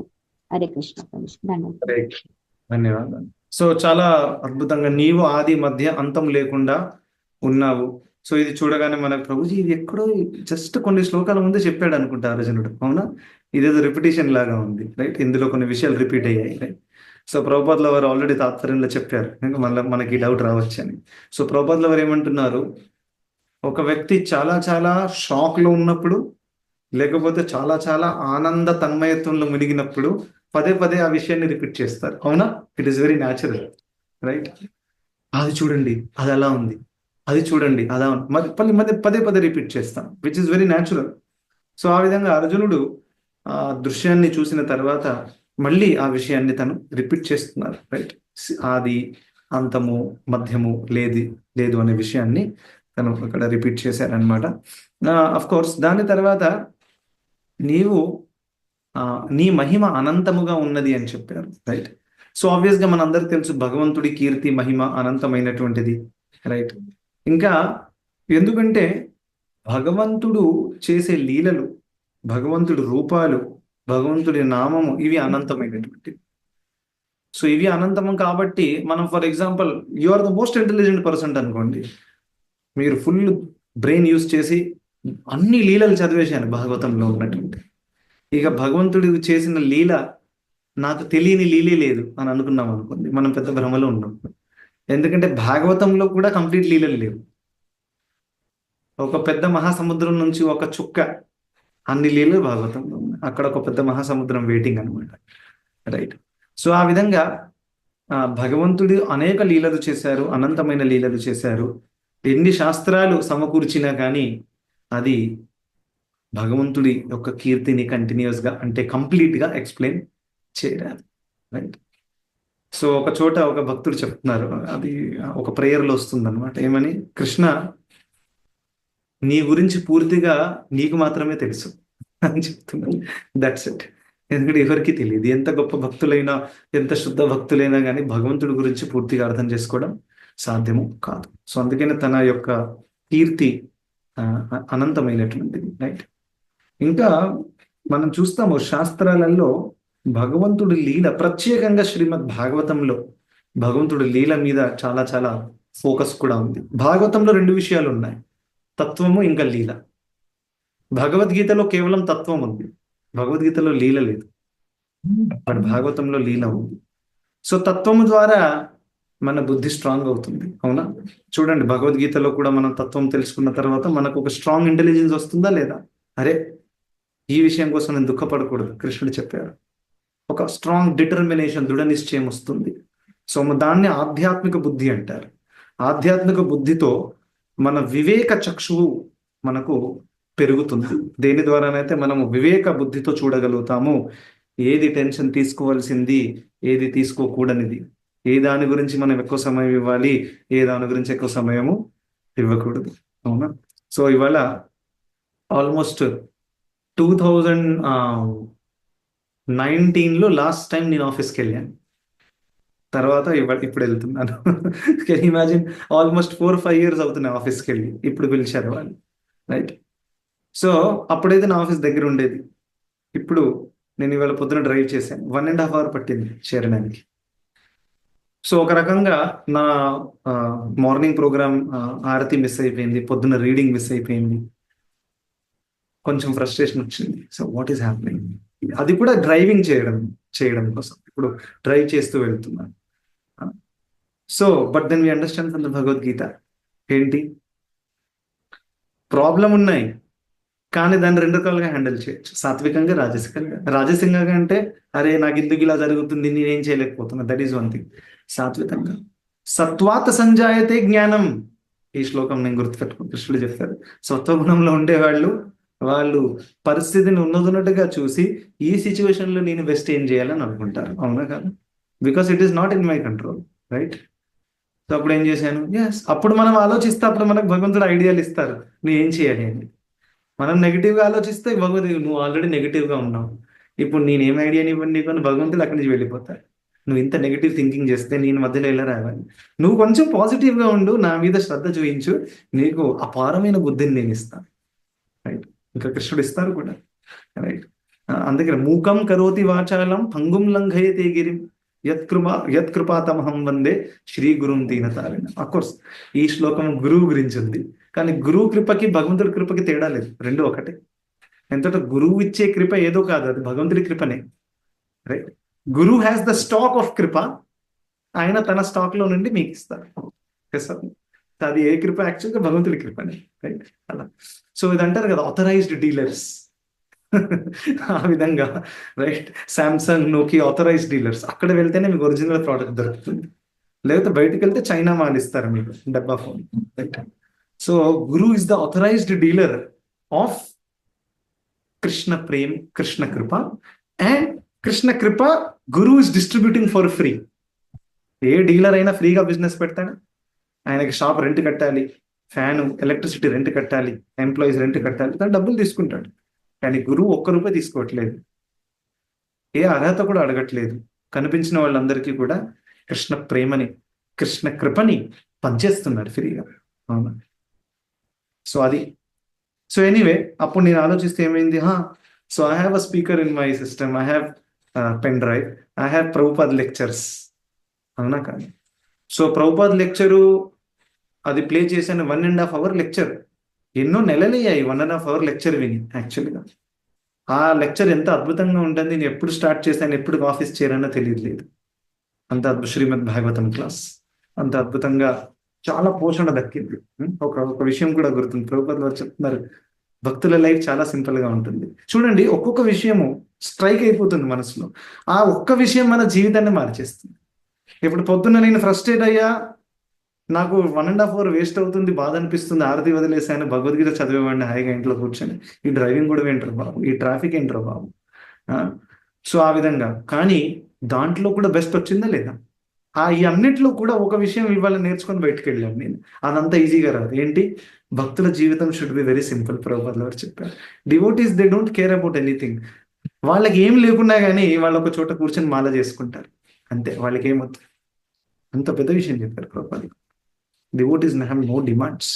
హరే కృష్ణ ప్రభుజీ, ధన్యవాదాలు. హరే కృష్ణ, ధన్యవాదాలు. సో చాలా అద్భుతంగా, నీవు ఆది మధ్య అంతం లేకుండా ఉన్నావు. సో ఇది చూడగానే మనకు ప్రభుజీ ఇది ఎక్కడో జస్ట్ కొన్ని శ్లోకాల ముందే చెప్పాడు అనుకుంటా అర్జునుడు, అవునా? ఇదేదో రిపిటేషన్ లాగా ఉంది, రైట్? ఇందులో కొన్ని విషయాలు రిపీట్ అయ్యాయి, రైట్? సో ప్రభుపాదుల వారు ఆల్రెడీ తాత్పర్యంలో చెప్పారు, మళ్ళీ మనకి డౌట్ రావచ్చు అని. సో ప్రభుపాదుల వారు ఏమంటున్నారు? ఒక వ్యక్తి చాలా చాలా షాక్ లో ఉన్నప్పుడు, లేకపోతే చాలా చాలా ఆనంద తన్మయత్వంలో మునిగినప్పుడు పదే పదే ఆ విషయాన్ని రిపీట్ చేస్తారు, అవునా? It is very natural, right? అది చూడండి, అది అలా ఉంది, అది చూడండి, అలా ఉంది, మళ్ళీ పదే పదే రిపీట్ చేస్తాం, which is very natural. So ఆ విధంగా అర్జునుడు ఆ దృశ్యాన్ని చూసిన తర్వాత మళ్ళీ ఆ విషయాన్ని తను రిపీట్ చేస్తున్నారు, రైట్? ఆది, అంతము, మధ్యము లేదు అనే విషయాన్ని తను అక్కడ రిపీట్ చేశారనమాట. అఫ్ కోర్స్ దాని తర్వాత నీ మహిమ అనంతముగా ఉన్నది అని చెప్పారు, రైట్? సో ఆబ్వియస్ గా మనందరికి తెలుసు భగవంతుడి కీర్తి మహిమ అనంతమైనటువంటిది, రైట్? ఇంకా ఎందుకంటే భగవంతుడు చేసే లీలలు, భగవంతుడి రూపాలు, భగవంతుడి నామము, ఇవి అనంతమైనటువంటివి. సో ఇవి అనంతము కాబట్టి మనం, for example, you are the most intelligent person అనుకోండి, మీరు ఫుల్ బ్రెయిన్ యూజ్ చేసి అన్ని లీలలు చదివేశాను భాగవతంలో ఉన్నటువంటి, ఇక భగవంతుడు చేసిన లీల నాకు తెలియని లీలే లేదు అని అనుకున్నాం అనుకోండి, మనం పెద్ద భ్రమలో ఉన్నాం. ఎందుకంటే భాగవతంలో కూడా కంప్లీట్ లీలలు లేవు. ఒక పెద్ద మహాసముద్రం నుంచి ఒక చుక్క, అన్ని లీలలు భాగవతంలో ఉన్నాయి. అక్కడ ఒక పెద్ద మహాసముద్రం వెయిటింగ్ అనమాట, రైట్? సో ఆ విధంగా భగవంతుడు అనేక లీలలు చేశారు, అనంతమైన లీలలు చేశారు. ఎన్ని శాస్త్రాలు సమకూర్చినా కానీ అది భగవంతుడి యొక్క కీర్తిని కంటిన్యూస్ గా, అంటే కంప్లీట్ గా ఎక్స్ప్లెయిన్ చేయరాదు, రైట్? సో ఒక చోట ఒక భక్తుడు చెప్తున్నారు, అది ఒక ప్రేయర్లో వస్తుంది అనమాట, ఏమని? కృష్ణ, నీ గురించి పూర్తిగా నీకు మాత్రమే తెలుసు అని చెప్తున్నాను. That's it. ఎందుకంటే ఎవరికి తెలియదు, ఎంత గొప్ప భక్తులైనా, ఎంత శుద్ధ భక్తులైనా కానీ భగవంతుడి గురించి పూర్తిగా అర్థం చేసుకోవడం సాధ్యము కాదు. సో అందుకని తన యొక్క కీర్తి అనంతమైనటువంటిది, రైట్? ఇంకా మనం చూస్తాము శాస్త్రాలలో భగవంతుడి లీల, ప్రత్యేకంగా శ్రీమద్ భాగవతంలో భగవంతుడి లీల మీద చాలా చాలా ఫోకస్ కూడా ఉంది. భాగవతంలో రెండు విషయాలు ఉన్నాయి, తత్వము ఇంకా లీల. భగవద్గీతలో కేవలం తత్వం ఉంది, భగవద్గీతలో లీల లేదు, బట్ భాగవతంలో లీల ఉంది. సో తత్వము ద్వారా మన బుద్ధి స్ట్రాంగ్ అవుతుంది, అవునా? చూడండి, భగవద్గీతలో కూడా మనం తత్వం తెలుసుకున్న తర్వాత మనకు ఒక స్ట్రాంగ్ ఇంటెలిజెన్స్ వస్తుందా లేదా? అరే, ఈ విషయం కోసం నేను దుఃఖపడకూడదు, కృష్ణుడు చెప్పారు. ఒక స్ట్రాంగ్ డిటర్మినేషన్, దృఢ నిశ్చయం వస్తుంది. సో దాన్ని ఆధ్యాత్మిక బుద్ధి అంటారు. ఆధ్యాత్మిక బుద్ధితో మన వివేక చక్షువు మనకు పెరుగుతుంది. దేని ద్వారానైతే మనము వివేక బుద్ధితో చూడగలుగుతాము ఏది టెన్షన్ తీసుకోవాల్సింది, ఏది తీసుకోకూడనిది, ఏ దాని గురించి మనం ఎక్కువ సమయం ఇవ్వాలి, ఏ దాని గురించి ఎక్కువ సమయము ఇవ్వకూడదు. అవునా? సో ఇవాళ ఆల్మోస్ట్ 2019లో లాస్ట్ టైం నేను ఆఫీస్కి వెళ్ళాను. తర్వాత ఇప్పుడు వెళ్తున్నాను. కెన్ ఇమాజిన్, ఆల్మోస్ట్ 4-5 years అవుతున్నాయి ఆఫీస్కి వెళ్ళి. ఇప్పుడు పిలిచారు వాళ్ళు, రైట్? సో అప్పుడైతే నా ఆఫీస్ దగ్గర ఉండేది. ఇప్పుడు నేను ఇవాళ పొద్దున డ్రైవ్ చేశాను, 1.5 hour పట్టింది చేరడానికి. సో ఒక రకంగా నా మార్నింగ్ ప్రోగ్రామ్ ఆరతి మిస్ అయిపోయింది, పొద్దున రీడింగ్ మిస్ అయిపోయింది, కొంచెం ఫ్రస్ట్రేషన్ వచ్చింది. So what is happening? అది కూడా డ్రైవింగ్ చేయడం కోసం ఇప్పుడు డ్రైవ్ చేస్తూ వెళ్తున్నాను. So but then we understand from the Bhagavad Gita, ఏంటి ప్రాబ్లం ఉన్నాయి కానీ దాన్ని 2 రకాలుగా హ్యాండిల్ చేయొచ్చు, సాత్వికంగా, రాజసికంగా. రాజసికంగా అంటే అరే నాకు ఎందుకు ఇలా జరుగుతుంది, నేనేం చేయలేకపోతున్నా, దట్ ఈస్ వన్ థింగ్. సాత్వికంగా సత్వాత్ సంజాయతే జ్ఞానం. ఈ శ్లోకం నేను గుర్తుపెట్టుకో, కృష్ణుడు చెప్తారు, సత్వగుణంలో ఉండేవాళ్ళు వాళ్ళు పరిస్థితిని ఉన్నట్టుగా చూసి ఈ సిచ్యువేషన్ లో నేను బెస్ట్ ఏం చేయాలని అనుకుంటారు. అవునా కాదు? Because it is not in my control, right? So అప్పుడు ఏం చేశాను, అప్పుడు మనం ఆలోచిస్తే అప్పుడు మనకు భగవంతుడు ఐడియాలు ఇస్తారు నువ్వు ఏం చేయాలి అని. మనం నెగిటివ్గా ఆలోచిస్తే భగవంతుడు నువ్వు ఆల్రెడీ నెగిటివ్గా ఉన్నావు, ఇప్పుడు నేనేం ఐడియాని ఇవ్వండి నీకు అని భగవంతుడు అక్కడి నుంచి వెళ్ళిపోతారు. నువ్వు ఇంత నెగిటివ్ థింకింగ్ చేస్తే నేను మధ్యలో ఎలా రావాలి, నువ్వు కొంచెం పాజిటివ్గా ఉండు, నా మీద శ్రద్ధ చూపించు, నీకు అపారమైన బుద్ధిని నేను ఇస్తాను, రైట్? ఇంకా కృష్ణుడు ఇస్తారు కూడా, రైట్? అందుకని మూకం కరోతి వాచాలం పంగుం లంఘయతే గిరిం యత్కృపాతమహం వందే శ్రీ గురుం దీనతారిణ. అఫ్కోర్స్ ఈ శ్లోకం గురువు గురించి ఉంది, కానీ గురువు కృపకి భగవంతుడి కృపకి తేడా లేదు, రెండు ఒకటే. ఎంతట గురువు ఇచ్చే కృప ఏదో కాదు, అది భగవంతుడి కృపనే, రైట్? గురువు హ్యాస్ ద స్టాక్ ఆఫ్ కృప, ఆయన తన స్టాక్ లో నుండి మీకు ఇస్తారు. అది ఏ కృప? యాక్చువల్గా భగవంతుడి కృపనే, రైట్? అలా. సో ఇది అంటారు కదా ఆథరైజ్డ్ డీలర్స్, ఆ విధంగా, right? Samsung, Nokia authorized dealers, అక్కడ వెళ్తేనే మీకు ఒరిజినల్ ప్రోడక్ట్ దొరుకుతుంది, లేకపోతే బయటకు వెళ్తే చైనా మాల్ ఇస్తారు మీకు, డబ్బా phone, right? So guru is the authorized dealer of Krishna Prem, Krishna kripa. And Krishna kripa guru is distributing for free. ఏ డీలర్ అయినా ఫ్రీగా బిజినెస్ పెడతాడు? ఆయనకి షాప్ రెంట్ కట్టాలి, ఫ్యాను, ఎలక్ట్రిసిటీ రెంట్ కట్టాలి, ఎంప్లాయీస్ రెంట్ కట్టాలి, తను డబ్బులు తీసుకుంటాడు. కానీ గురువు ₹1 తీసుకోవట్లేదు, ఏ అర్హత కూడా అడగట్లేదు. కనిపించిన వాళ్ళందరికీ కూడా కృష్ణ ప్రేమని, కృష్ణ కృపని పనిచేస్తున్నాడు ఫ్రీగా. అవునా? సో అది. సో ఎనీవే, అప్పుడు నేను ఆలోచిస్తే ఏమైంది, so I have a speaker in my system, I have pen drive, I have Prabhupad lectures. అవునా కాదు? సో ప్రభుపాద్ లెక్చరు అది ప్లే చేశాను, 1.5 hour లెక్చర్. ఎన్నో నెలలయ్యాయి 1.5 hour లెక్చర్ విని. యాక్చువల్గా ఆ లెక్చర్ ఎంత అద్భుతంగా ఉంటుంది, నేను ఎప్పుడు స్టార్ట్ చేశాను, ఎప్పుడు ఆఫీస్ చేరానో తెలియట్లేదు. అంత శ్రీమద్ భాగవతం క్లాస్ అంత అద్భుతంగా, చాలా పోషణ దక్కింది. ఒక విషయం కూడా గుర్తుంది, ప్రభుపాద్ వారు చెప్తున్నారు, భక్తుల లైఫ్ చాలా సింపుల్ గా ఉంటుంది. చూడండి, ఒక్కొక్క విషయము స్ట్రైక్ అయిపోతుంది మనసులో, ఆ ఒక్క విషయం మన జీవితాన్ని మార్చేస్తుంది. ఇప్పుడు పొద్దున్న నేను ఫ్రస్ట్రేట్ అయ్యా, నాకు 1.5 hour వేస్ట్ అవుతుంది, బాధ అనిపిస్తుంది, ఆరతి వదిలేసాను, భగవద్గీత చదివేవాడిని హాయిగా ఇంట్లో కూర్చొని, ఈ డ్రైవింగ్ కూడా ఏంటారు బాబు, ఈ ట్రాఫిక్ ఏంటారు బాబు. సో ఆ విధంగా, కానీ దాంట్లో కూడా బెస్ట్ వచ్చిందా లేదా? ఈ అన్నిట్లో కూడా ఒక విషయం ఇవాళ నేర్చుకొని బయటకు వెళ్ళాను నేను. అదంతా ఈజీగా రాదు. ఏంటి? భక్తుల జీవితం షుడ్ బి వెరీ సింపుల్. ప్రభుపాదులు వారు చెప్పారు, devotees they don't care about anything. వాళ్ళకి ఏం లేకున్నా కానీ వాళ్ళు ఒక చోట కూర్చొని మాల చేసుకుంటారు, అంతే. వాళ్ళకి ఏమవుతుంది? అంత పెద్ద విషయం చెప్పారు ప్రభుపాదులు. Devotees have no demands.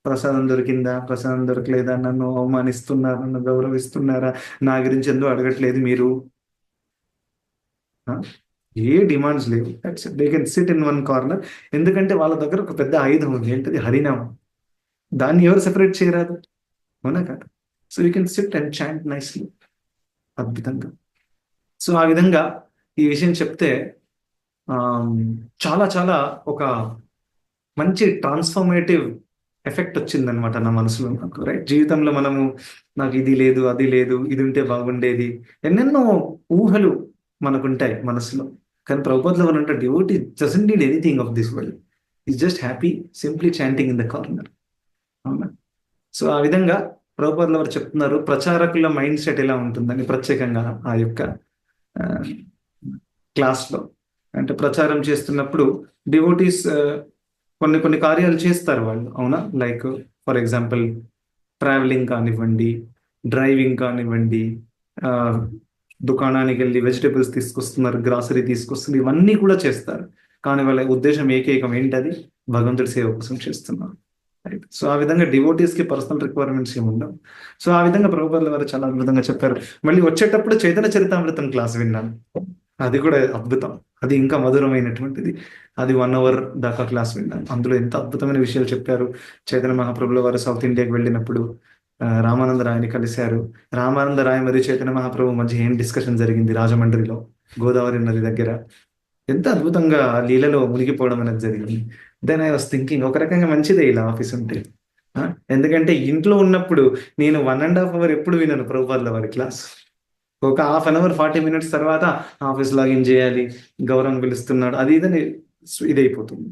ప్రసాదం దొరికిందా, ప్రసాదం దొరకలేదా, నన్ను అవమానిస్తున్నారా, నన్ను గౌరవిస్తున్నారా, నా గురించి ఎందుకు అడగట్లేదు మీరు, ఏ డిమాండ్స్ లేవు. They can SIT in one corner. ఎందుకంటే వాళ్ళ దగ్గర ఒక పెద్ద ఆయుధం ఉంది, ఏంటది? హరినామం. దాన్ని ఎవరు సెపరేట్ చేయరాదు, అవునా కాదు? So you can SIT and chant nicely, అద్భుతంగా. సో ఆ విధంగా ఈ విషయం చెప్తే చాలా చాలా ఒక మంచి ట్రాన్స్ఫర్మేటివ్ ఎఫెక్ట్ వచ్చిందనమాట నా మనసులో నాకు. రైట్, జీవితంలో నాకు ఇది లేదు, అది లేదు, ఇది ఉంటే బాగుండేది, ఎన్నెన్నో ఊహలు మనకుంటాయి మనసులో. కానీ ప్రభుపాదుల వారు అంటే devotee doesn't need anything of this world, is just happy simply chanting in the corner. అవునా? సో ఆ విధంగా ప్రభుపాదుల వారు చెప్తున్నారు ప్రచారకుల మైండ్ సెట్ ఎలా ఉంటుందని ప్రత్యేకంగా ఆ యొక్క క్లాస్లో. అంటే ప్రచారం చేస్తున్నప్పుడు డివోటీస్ కొన్ని కొన్ని కార్యాలు చేస్తారు వాళ్ళు. అవునా? లైక్ ఫర్ ఎగ్జాంపుల్ ట్రావెలింగ్ కానివ్వండి, డ్రైవింగ్ కానివ్వండి, దుకాణానికి వెళ్ళి వెజిటేబుల్స్ తీసుకొస్తున్నారు, గ్రాసరీ తీసుకొస్తున్నారు, ఇవన్నీ కూడా చేస్తారు. కానీ వాళ్ళ ఉద్దేశం ఏకైకం ఏంటది? భగవంతుడి సేవ కోసం చేస్తున్నారు. రైట్. సో ఆ విధంగా డివోటీస్ కి పర్సనల్ రిక్వైర్మెంట్స్ ఏమి ఉండవు. సో ఆ విధంగా ప్రభుపాదుల వారు చాలా అద్భుతంగా చెప్పారు. మళ్ళీ వచ్చేటప్పుడు చైతన్య చరితామృతం క్లాస్ విన్నాను. అది కూడా అద్భుతం, అది ఇంకా మధురమైనటువంటిది. అది 1 hour దాకా క్లాస్ విన్నాను. అందులో ఎంత అద్భుతమైన విషయాలు చెప్పారు. చైతన్య మహాప్రభుల వారు సౌత్ ఇండియాకి వెళ్ళినప్పుడు రామానంద రాయని కలిశారు. రామానంద రాయ్ మరియు చైతన్య మహాప్రభు మధ్య ఏం డిస్కషన్ జరిగింది రాజమండ్రిలో గోదావరి నది దగ్గర. ఎంత అద్భుతంగా లీలలో మునిగిపోవడం అనేది జరిగింది. దెన్ ఐ వాస్ థింకింగ్, ఒక రకంగా మంచిదే ఇలా ఆఫీస్ ఉంటే. ఎందుకంటే ఇంట్లో ఉన్నప్పుడు నేను 1.5 hour ఎప్పుడు విన్నాను ప్రభుపాదుల వారి క్లాస్. ఒక 1/2 hour 40 minutes తర్వాత ఆఫీస్ లాగిన్ చేయాలి, గౌరవం పిలుస్తున్నాడు, అది ఇదని ఇదైపోతుంది.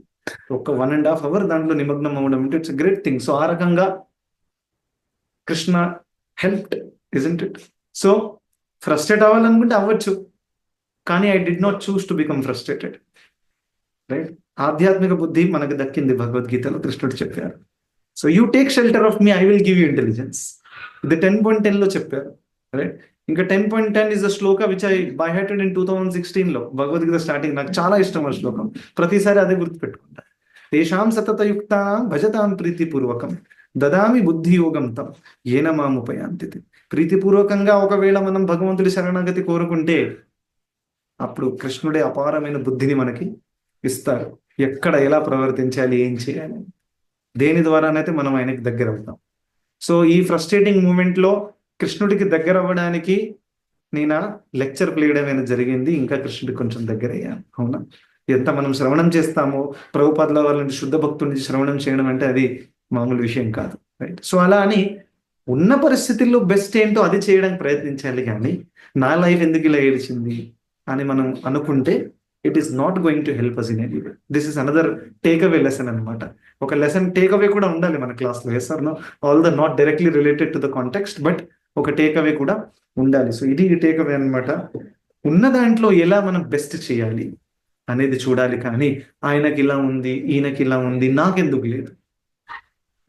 ఒక 1.5 hour దాంట్లో నిమగ్నం అవ్వడం అంటే ఇట్స్ గ్రేట్ థింగ్. సో ఆ రకంగా Krishna helped, isn't it? So frustrate అవ్వాలనుకుంటే అవ్వచ్చు, కానీ I did not choose to become frustrated. Right? ఆధ్యాత్మిక బుద్ధి మనకు దక్కింది, భగవద్గీతలో కృష్ణుడు చెప్పారు. So you take shelter of me, I will give you intelligence. ఇది 10.10 లో చెప్పారు. రైట్? ఇంకా 10.10 is the shloka which I by hearted in 2016 లో, భగవద్గీత స్టార్టింగ్. నాకు చాలా ఇష్టం ఆ శ్లోకం, ప్రతిసారి అదే గుర్తుపెట్టుకుంటా. తేషాం సతతయుక్తానాం భజతాం ప్రీతిపూర్వకం దదామి బుద్ధి యోగం తం ఏన మాముపయాంతి. ప్రీతిపూర్వకంగా ఒకవేళ మనం భగవంతుడి శరణాగతి కోరుకుంటే అప్పుడు కృష్ణుడే అపారమైన బుద్ధిని మనకి ఇస్తారు. ఎక్కడ ఎలా ప్రవర్తించాలి, ఏం చేయాలి, దేని ద్వారానైతే మనం ఆయనకి దగ్గర అవుతాం. సో ఈ ఫ్రస్ట్రేటింగ్ మూమెంట్ లో కృష్ణుడికి దగ్గర అవ్వడానికి నేను లెక్చర్ ప్లేయడం జరిగింది. ఇంకా కృష్ణుడికి కొంచెం దగ్గర అయ్యాను. అవునా? ఎంత మనం శ్రవణం చేస్తామో, ప్రభుపాదుల వారి నుంచి శుద్ధ భక్తుల నుంచి శ్రవణం చేయడం అంటే అది మామూలు విషయం కాదు. రైట్? సో అలా అని ఉన్న పరిస్థితుల్లో బెస్ట్ ఏంటో అది చేయడానికి ప్రయత్నించాలి. కానీ నా లైఫ్ ఎందుకు ఇలా ఏడిచింది అని మనం అనుకుంటే it is not going to help us in any way. This is another take away lesson అనమాట. ఒక లెసన్ టేక్ అవే కూడా ఉండాలి మన క్లాస్లో. Yes or no? All the not directly related to the context, but ఒక take away కూడా ఉండాలి. So ఇది టేక్ అవే అనమాట. ఉన్న దాంట్లో ఎలా మనం బెస్ట్ చేయాలి అనేది చూడాలి. కానీ ఆయనకి ఇలా ఉంది, ఈయనకి ఇలా ఉంది, నాకెందుకు లేదు?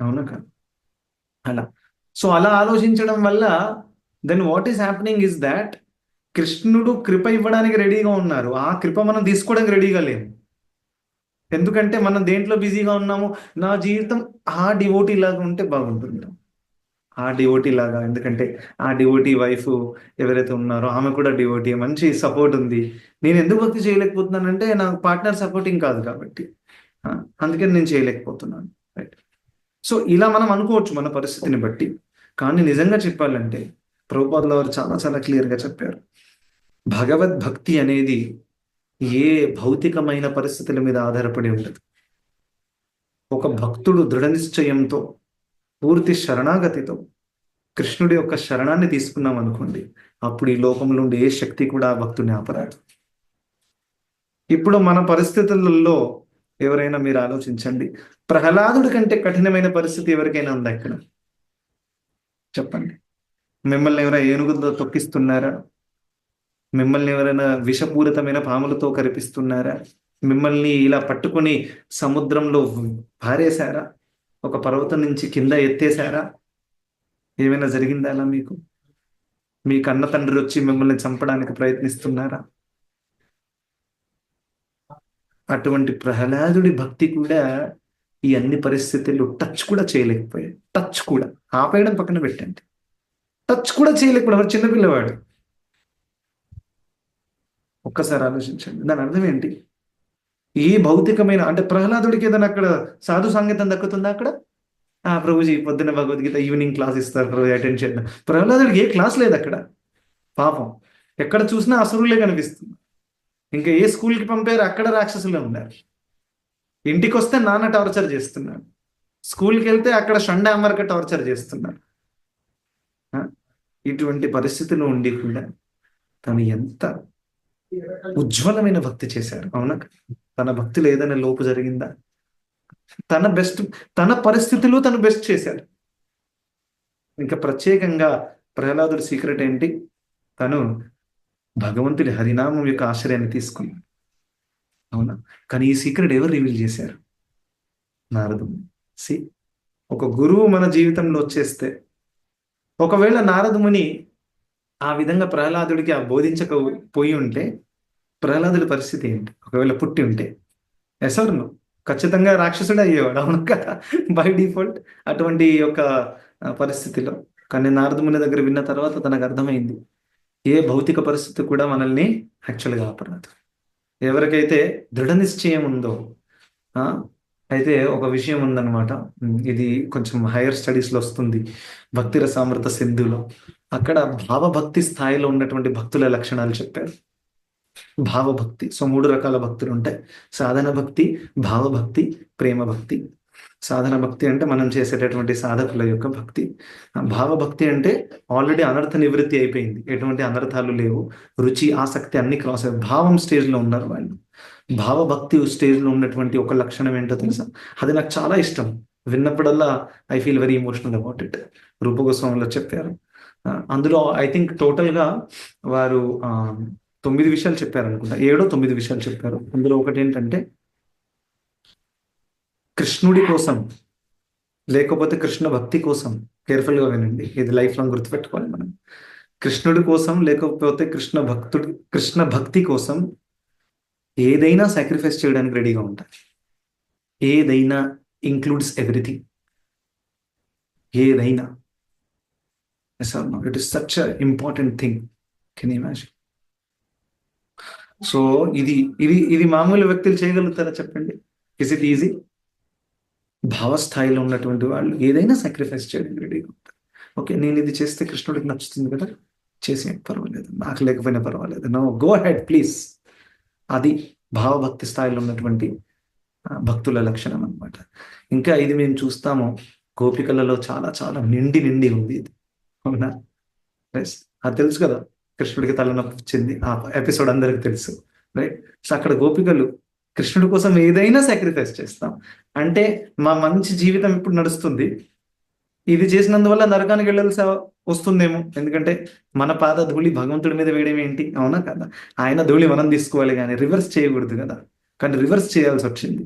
అవునా కాదు? అలా. సో అలా ఆలోచించడం వల్ల then what is happening is that కృష్ణుడు కృప ఇవ్వడానికి రెడీగా ఉన్నారు, ఆ కృప మనం తీసుకోవడానికి రెడీగా లేము. ఎందుకంటే మనం దేంట్లో బిజీగా ఉన్నాము, నా జీవితం ఆ డివోటీ లాగా ఉంటే బాగుంటుంది, ఆ డివోటీ లాగా. ఎందుకంటే ఆ డివోటీ వైఫ్ ఎవరైతే ఉన్నారో ఆమె కూడా డివోటీ, మంచి సపోర్ట్ ఉంది. నేను ఎందుకు భక్తి చేయలేకపోతున్నానంటే నా పార్ట్నర్ సపోర్టింగ్ కాదు కాబట్టి, అందుకని నేను చేయలేకపోతున్నాను. రైట్? సో ఇలా మనం అనుకోవచ్చు మన పరిస్థితిని బట్టి. కానీ నిజంగా చెప్పాలంటే ప్రభుపాదుల వారు చాలా చాలా క్లియర్గా చెప్పారు, భగవద్భక్తి అనేది ఏ భౌతికమైన పరిస్థితుల మీద ఆధారపడి ఉండదు. ఒక భక్తుడు దృఢ నిశ్చయంతో, పూర్తి శరణాగతితో కృష్ణుడి యొక్క శరణాన్ని తీసుకున్నాం అనుకోండి, అప్పుడు ఈ లోకంలో ఉండే ఏ శక్తి కూడా ఆ భక్తుడిని ఆపరాదు. ఇప్పుడు మన పరిస్థితులలో ఎవరైనా మీరు ఆలోచించండి, ప్రహ్లాదుడి కంటే కఠినమైన పరిస్థితి ఎవరికైనా ఉందా ఇక్కడ? చెప్పండి. మిమ్మల్ని ఎవరైనా ఏనుగుతో తొక్కిస్తున్నారా? మిమ్మల్ని ఎవరైనా విషపూరితమైన పాములతో కరిపిస్తున్నారా? మిమ్మల్ని ఇలా పట్టుకొని సముద్రంలో పారేశారా? ఒక పర్వతం నుంచి కింద ఎత్తేశారా? ఏమైనా జరిగిందా అలా మీకు? మీ కన్న తండ్రి వచ్చి మిమ్మల్ని చంపడానికి ప్రయత్నిస్తున్నారా? అటువంటి ప్రహ్లాదుడి భక్తి కూడా ఈ అన్ని పరిస్థితుల్లో టచ్ కూడా చేయలేకపోయాడు. టచ్ కూడా ఆపేయడం పక్కన పెట్టండి, టచ్ కూడా చేయలేకపోయాడు. చిన్నపిల్లవాడు. ఒక్కసారి ఆలోచించండి, దాని అర్థం ఏంటి? ఈ భౌతికమైన అంటే ప్రహ్లాదుడికి ఏదైనా అక్కడ సాధు సంగీతం దక్కుతుందా? అక్కడ ప్రభుజీ పొద్దున్న భగవద్గీత ఈవినింగ్ క్లాస్ ఇస్తారు, అటెండ్ చేద్దాం. ప్రహ్లాదుడికి ఏ క్లాస్ లేదు అక్కడ. పాపం ఎక్కడ చూసినా అసురులే కనిపిస్తుంది. ఇంకా ఏ స్కూల్కి పంపారు, అక్కడ రాక్షసులే ఉన్నారు. ఇంటికి వస్తే నాన్న టార్చర్ చేస్తున్నాడు. స్కూల్కి వెళ్తే అక్కడ షండామర్క టార్చర్ చేస్తున్నారు. ఆ? ఇటువంటి పరిస్థితులు ఉండి కూడా తను ఎంత ఉజ్వలమైన భక్తి చేశారు. అవునా? తన భక్తిలో ఏదైనా లోపు జరిగిందా? తన బెస్ట్, తన పరిస్థితిలో తను బెస్ట్ చేశాడు. ఇంకా ప్రత్యేకంగా ప్రహ్లాదుడి సీక్రెట్ ఏంటి? తను భగవంతుడి హరినామం యొక్క ఆశ్రయాన్ని తీసుకున్నాడు. అవునా? కానీ ఈ సీక్రెట్ ఎవరు రివీల్ చేశారు? నారదుడు. సి, ఒక గురువు మన జీవితంలో వచ్చేస్తే, ఒకవేళ నారదుముని ఆ విధంగా ప్రహ్లాదుడికి బోధించకపోయి ఉంటే ప్రహ్లాదుడి పరిస్థితి ఏంటి? ఒకవేళ పుట్టి ఉంటే ఎసరును ఖచ్చితంగా రాక్షసుడే అయ్యేవాడు. అవును కదా? బై డిఫాల్ట్ అటువంటి యొక్క పరిస్థితిలో. కానీ నారదుముని దగ్గర విన్న తర్వాత తనకు అర్థమైంది, ఏ భౌతిక పరిస్థితి కూడా మనల్ని యాక్చువల్గా ఆపరాదు. ఎవరికైతే దృఢ నిశ్చయం ఉందో, అయితే ఒక విషయం ఉందన్నమాట. ఇది కొంచెం హైయర్ స్టడీస్లో వస్తుంది, భక్తి రసామృత సింధులో. అక్కడ భావభక్తి స్థాయిలో ఉన్నటువంటి భక్తుల లక్షణాలు చెప్పారు. భావభక్తి. సో 3 రకాల భక్తులు ఉంటాయి: సాధన భక్తి, భావభక్తి, ప్రేమ భక్తి. సాధన భక్తి అంటే మనం చేసేటటువంటి సాధకుల యొక్క భక్తి. భావభక్తి అంటే ఆల్రెడీ అనర్థ నివృత్తి అయిపోయింది, ఎటువంటి అనర్థాలు లేవు, రుచి ఆసక్తి అన్ని క్రాస్ అయ్యి భావం స్టేజ్లో ఉన్నారు వాళ్ళు. భావభక్తి స్టేజ్లో ఉన్నటువంటి ఒక లక్షణం ఏంటో తెలుసా? అది నాకు చాలా ఇష్టం, విన్నప్పుడల్లా I feel very emotional about it. Rupa గోస్వామిలో చెప్పారు. అందులో ఐ థింక్ టోటల్గా వారు 9 విషయాలు చెప్పారు అనుకుంటా, 7-9 విషయాలు చెప్పారు. అందులో ఒకటి ఏంటంటే, కృష్ణుడి కోసం లేకపోతే కృష్ణ భక్తి కోసం, కేర్ఫుల్గా వినండి, ఇది లైఫ్ లాంగ్ గుర్తుపెట్టుకోవాలి మనం. కృష్ణుడి కోసం లేకపోతే కృష్ణ భక్తి కోసం ఏదైనా సాక్రిఫైస్ చేయడానికి రెడీగా ఉంటారు. ఏదైనా ఇంక్లూడ్స్ ఎవ్రీథింగ్. ఏదైనా. It is such a important thing. Can you imagine? So ఇది ఇది ఇది మామూలు వ్యక్తులు చేయగలుగుతారా చెప్పండి? Is it easy? భావస్థాయిలో ఉన్నటువంటి వాళ్ళు ఏదైనా సాక్రిఫైస్ చేయడానికి రెడీగా ఉంటారు. ఓకే, నేను ఇది చేస్తే కృష్ణుడికి నచ్చుతుంది కదా, చేసేయండి, పర్వాలేదు, నాకు లేకపోయినా పర్వాలేదు, నో, గో హెడ్ ప్లీజ్. అది భావభక్తి స్థాయిలో ఉన్నటువంటి భక్తుల లక్షణం అన్నమాట. ఇంకా ఇది మేము చూస్తాము గోపికలలో చాలా చాలా నిండి ఉంది ఇది. అవునా? అది తెలుసు కదా, కృష్ణుడికి తలనొప్పి వచ్చింది, ఆ ఎపిసోడ్ అందరికి తెలుసు, రైట్? సో అక్కడ గోపికలు కృష్ణుడి కోసం ఏదైనా సాక్రిఫైస్ చేస్తాం అంటే, మా మంచి జీవితం ఇప్పుడు నడుస్తుంది, ఇది చేసినందువల్ల నరకానికి వెళ్ళాల్సి వస్తుందేమో, ఎందుకంటే మన పాద ధూళి భగవంతుడి మీద వేయడం ఏంటి? అవునా కదా? ఆయన ధూళి మనం తీసుకోవాలి, కానీ రివర్స్ చేయకూడదు కదా. కానీ రివర్స్ చేయాల్సి వచ్చింది.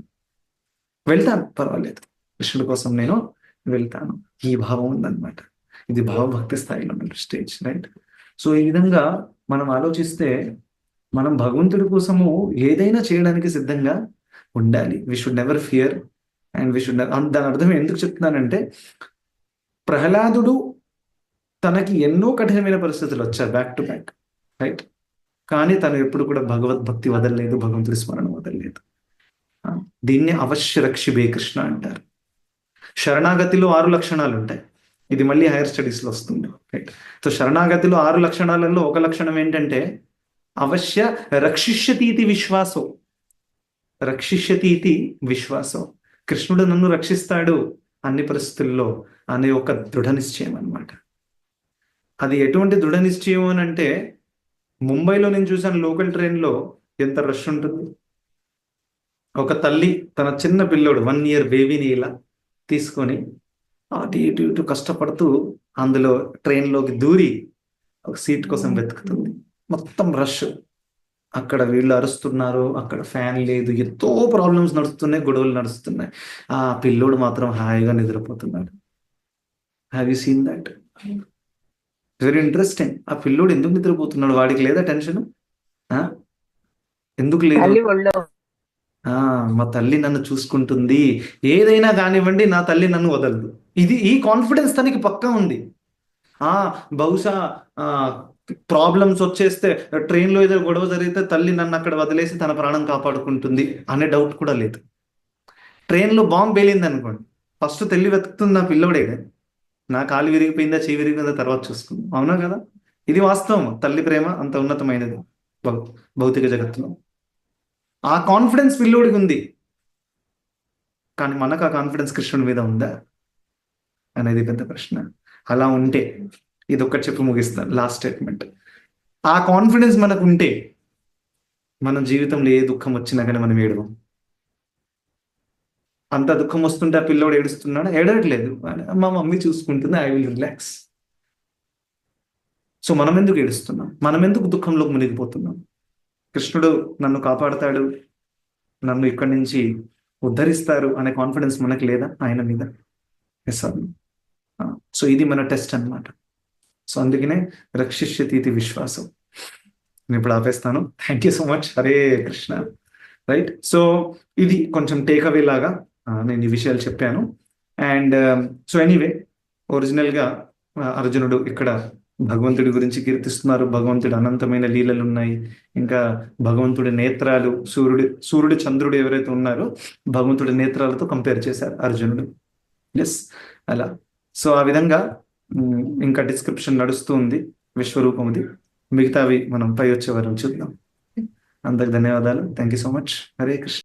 వెళ్తాను, పర్వాలేదు, కృష్ణుడి కోసం నేను వెళ్తాను, ఈ భావం ఉందన్నమాట. ఇది భావభక్తి స్థాయిలో ఉన్న స్టేజ్, రైట్? సో ఈ విధంగా మనం ఆలోచిస్తే మనం భగవంతుడి కోసము ఏదైనా చేయడానికి సిద్ధంగా ఉండాలి. We should never fear and we should. దాని అర్థం ఎందుకు చెప్తున్నానంటే, ప్రహ్లాదుడు తనకి ఎన్నో కఠినమైన పరిస్థితులు వచ్చాయి బ్యాక్ టు బ్యాక్, రైట్? కానీ తను ఎప్పుడు కూడా భగవద్భక్తి వదలలేదు, భగవంతుడి స్మరణ వదలలేదు. దీన్ని అవశ్య రక్షిబే కృష్ణ అంటారు. శరణాగతిలో 6 లక్షణాలు ఉంటాయి. ఇది మళ్ళీ హైయర్ స్టడీస్లో వస్తుంది, రైట్? సో శరణాగతిలో 6 లక్షణాలలో ఒక లక్షణం ఏంటంటే, అవశ్య రక్షిష్యతీతి విశ్వాసో. రక్షిష్యతీతి విశ్వాసం. కృష్ణుడు నన్ను రక్షిస్తాడు అన్ని పరిస్థితుల్లో అనే ఒక దృఢ నిశ్చయం అన్నమాట. అది ఎటువంటి దృఢ నిశ్చయం అని అంటే, ముంబైలో నేను చూసాను లోకల్ ట్రైన్లో ఎంత రష్ ఉంటుంది. ఒక తల్లి తన చిన్న పిల్లోడు 1 year బేబీని ఇలా తీసుకొని అటు ఇటు ఇటు కష్టపడుతూ అందులో ట్రైన్లోకి దూరి ఒక సీట్ కోసం వెతుకుతుంది. మొత్తం రష్, అక్కడ వీళ్ళు అరుస్తున్నారు, అక్కడ ఫ్యాన్ లేదు, ఎంతో ప్రాబ్లమ్స్ నడుస్తున్నాయి, గొడవలు నడుస్తున్నాయి. ఆ పిల్లోడు మాత్రం హాయిగా నిద్రపోతున్నాడు. Have you seen that? Very interesting. ఆ పిల్లోడు ఎందుకు నిద్రపోతున్నాడు? వాడికి లేదా టెన్షన్? ఎందుకు లేదు? మా తల్లి నన్ను చూసుకుంటుంది, ఏదైనా కానివ్వండి నా తల్లి నన్ను వదలదు. ఈ కాన్ఫిడెన్స్ తనకి పక్కా ఉంది. బహుశా ప్రాబ్లమ్స్ వచ్చేస్తే, ట్రైన్లో ఏదో గొడవ జరిగితే తల్లి నన్ను అక్కడ వదిలేసి తన ప్రాణం కాపాడుకుంటుంది అనే డౌట్ కూడా లేదు. ట్రైన్లో బాంబు పేలింది అనుకోండి, ఫస్ట్ తల్లి వెతుకుతుంది నా పిల్లోడే, నా కాలు విరిగిపోయిందా చెయ్యి విరిగిపోయిందా తర్వాత చూసుకుంది. అవునా కదా? ఇది వాస్తవం. తల్లి ప్రేమ అంత ఉన్నతమైనది భౌతిక జగత్తులో. ఆ కాన్ఫిడెన్స్ పిల్లోడికి ఉంది. కానీ మనకు ఆ కాన్ఫిడెన్స్ కృష్ణుడి మీద ఉందా అనేది పెద్ద ప్రశ్న. అలా ఉంటే ఇది ఒక్కటి చెప్పి ముగిస్తాను, లాస్ట్ స్టేట్మెంట్. ఆ కాన్ఫిడెన్స్ మనకు ఉంటే మన జీవితంలో ఏ దుఃఖం వచ్చినా కానీ మనం ఏడవం. అంత దుఃఖం వస్తుంటే ఆ పిల్లోడు ఏడుస్తున్నాడు, ఏడవట్లేదు, మా మమ్మీ చూసుకుంటుంది, ఐ విల్ రిలాక్స్. సో మనం ఎందుకు ఏడుస్తున్నాం? మనం ఎందుకు దుఃఖంలోకి మునిగిపోతున్నాం? కృష్ణుడు నన్ను కాపాడతాడు, నన్ను ఇక్కడి నుంచి ఉద్ధరిస్తారు అనే కాన్ఫిడెన్స్ మనకు లేదా ఆయన మీద? Yes sir. సో ఇది మన టెస్ట్ అన్నమాట. సో అందుకనే రక్షిష్యతి ఇది విశ్వాసం. నేను ఇప్పుడు ఆపేస్తాను. Thank you so much. Hare Krishna. Right. So ఇది కొంచెం టేక్అవే లాగా నేను ఈ విషయాలు చెప్పాను. అండ్ సో ఎనీవే, ఒరిజినల్గా అర్జునుడు ఇక్కడ భగవంతుడి గురించి కీర్తిస్తున్నారు. భగవంతుడి అనంతమైన లీలలు ఉన్నాయి. ఇంకా భగవంతుడి నేత్రాలు, సూర్యుడు చంద్రుడు ఎవరైతే ఉన్నారో భగవంతుడి నేత్రాలతో కంపేర్ చేశారు అర్జునుడు. ఎస్, అలా. సో ఆ విధంగా ఇంకా డిస్క్రిప్షన్ నడుస్తూ ఉంది విశ్వరూపముది. మిగతావి మనం పై వచ్చే వారం చూద్దాం. అందరికి ధన్యవాదాలు. Thank you so much. Hare Krishna.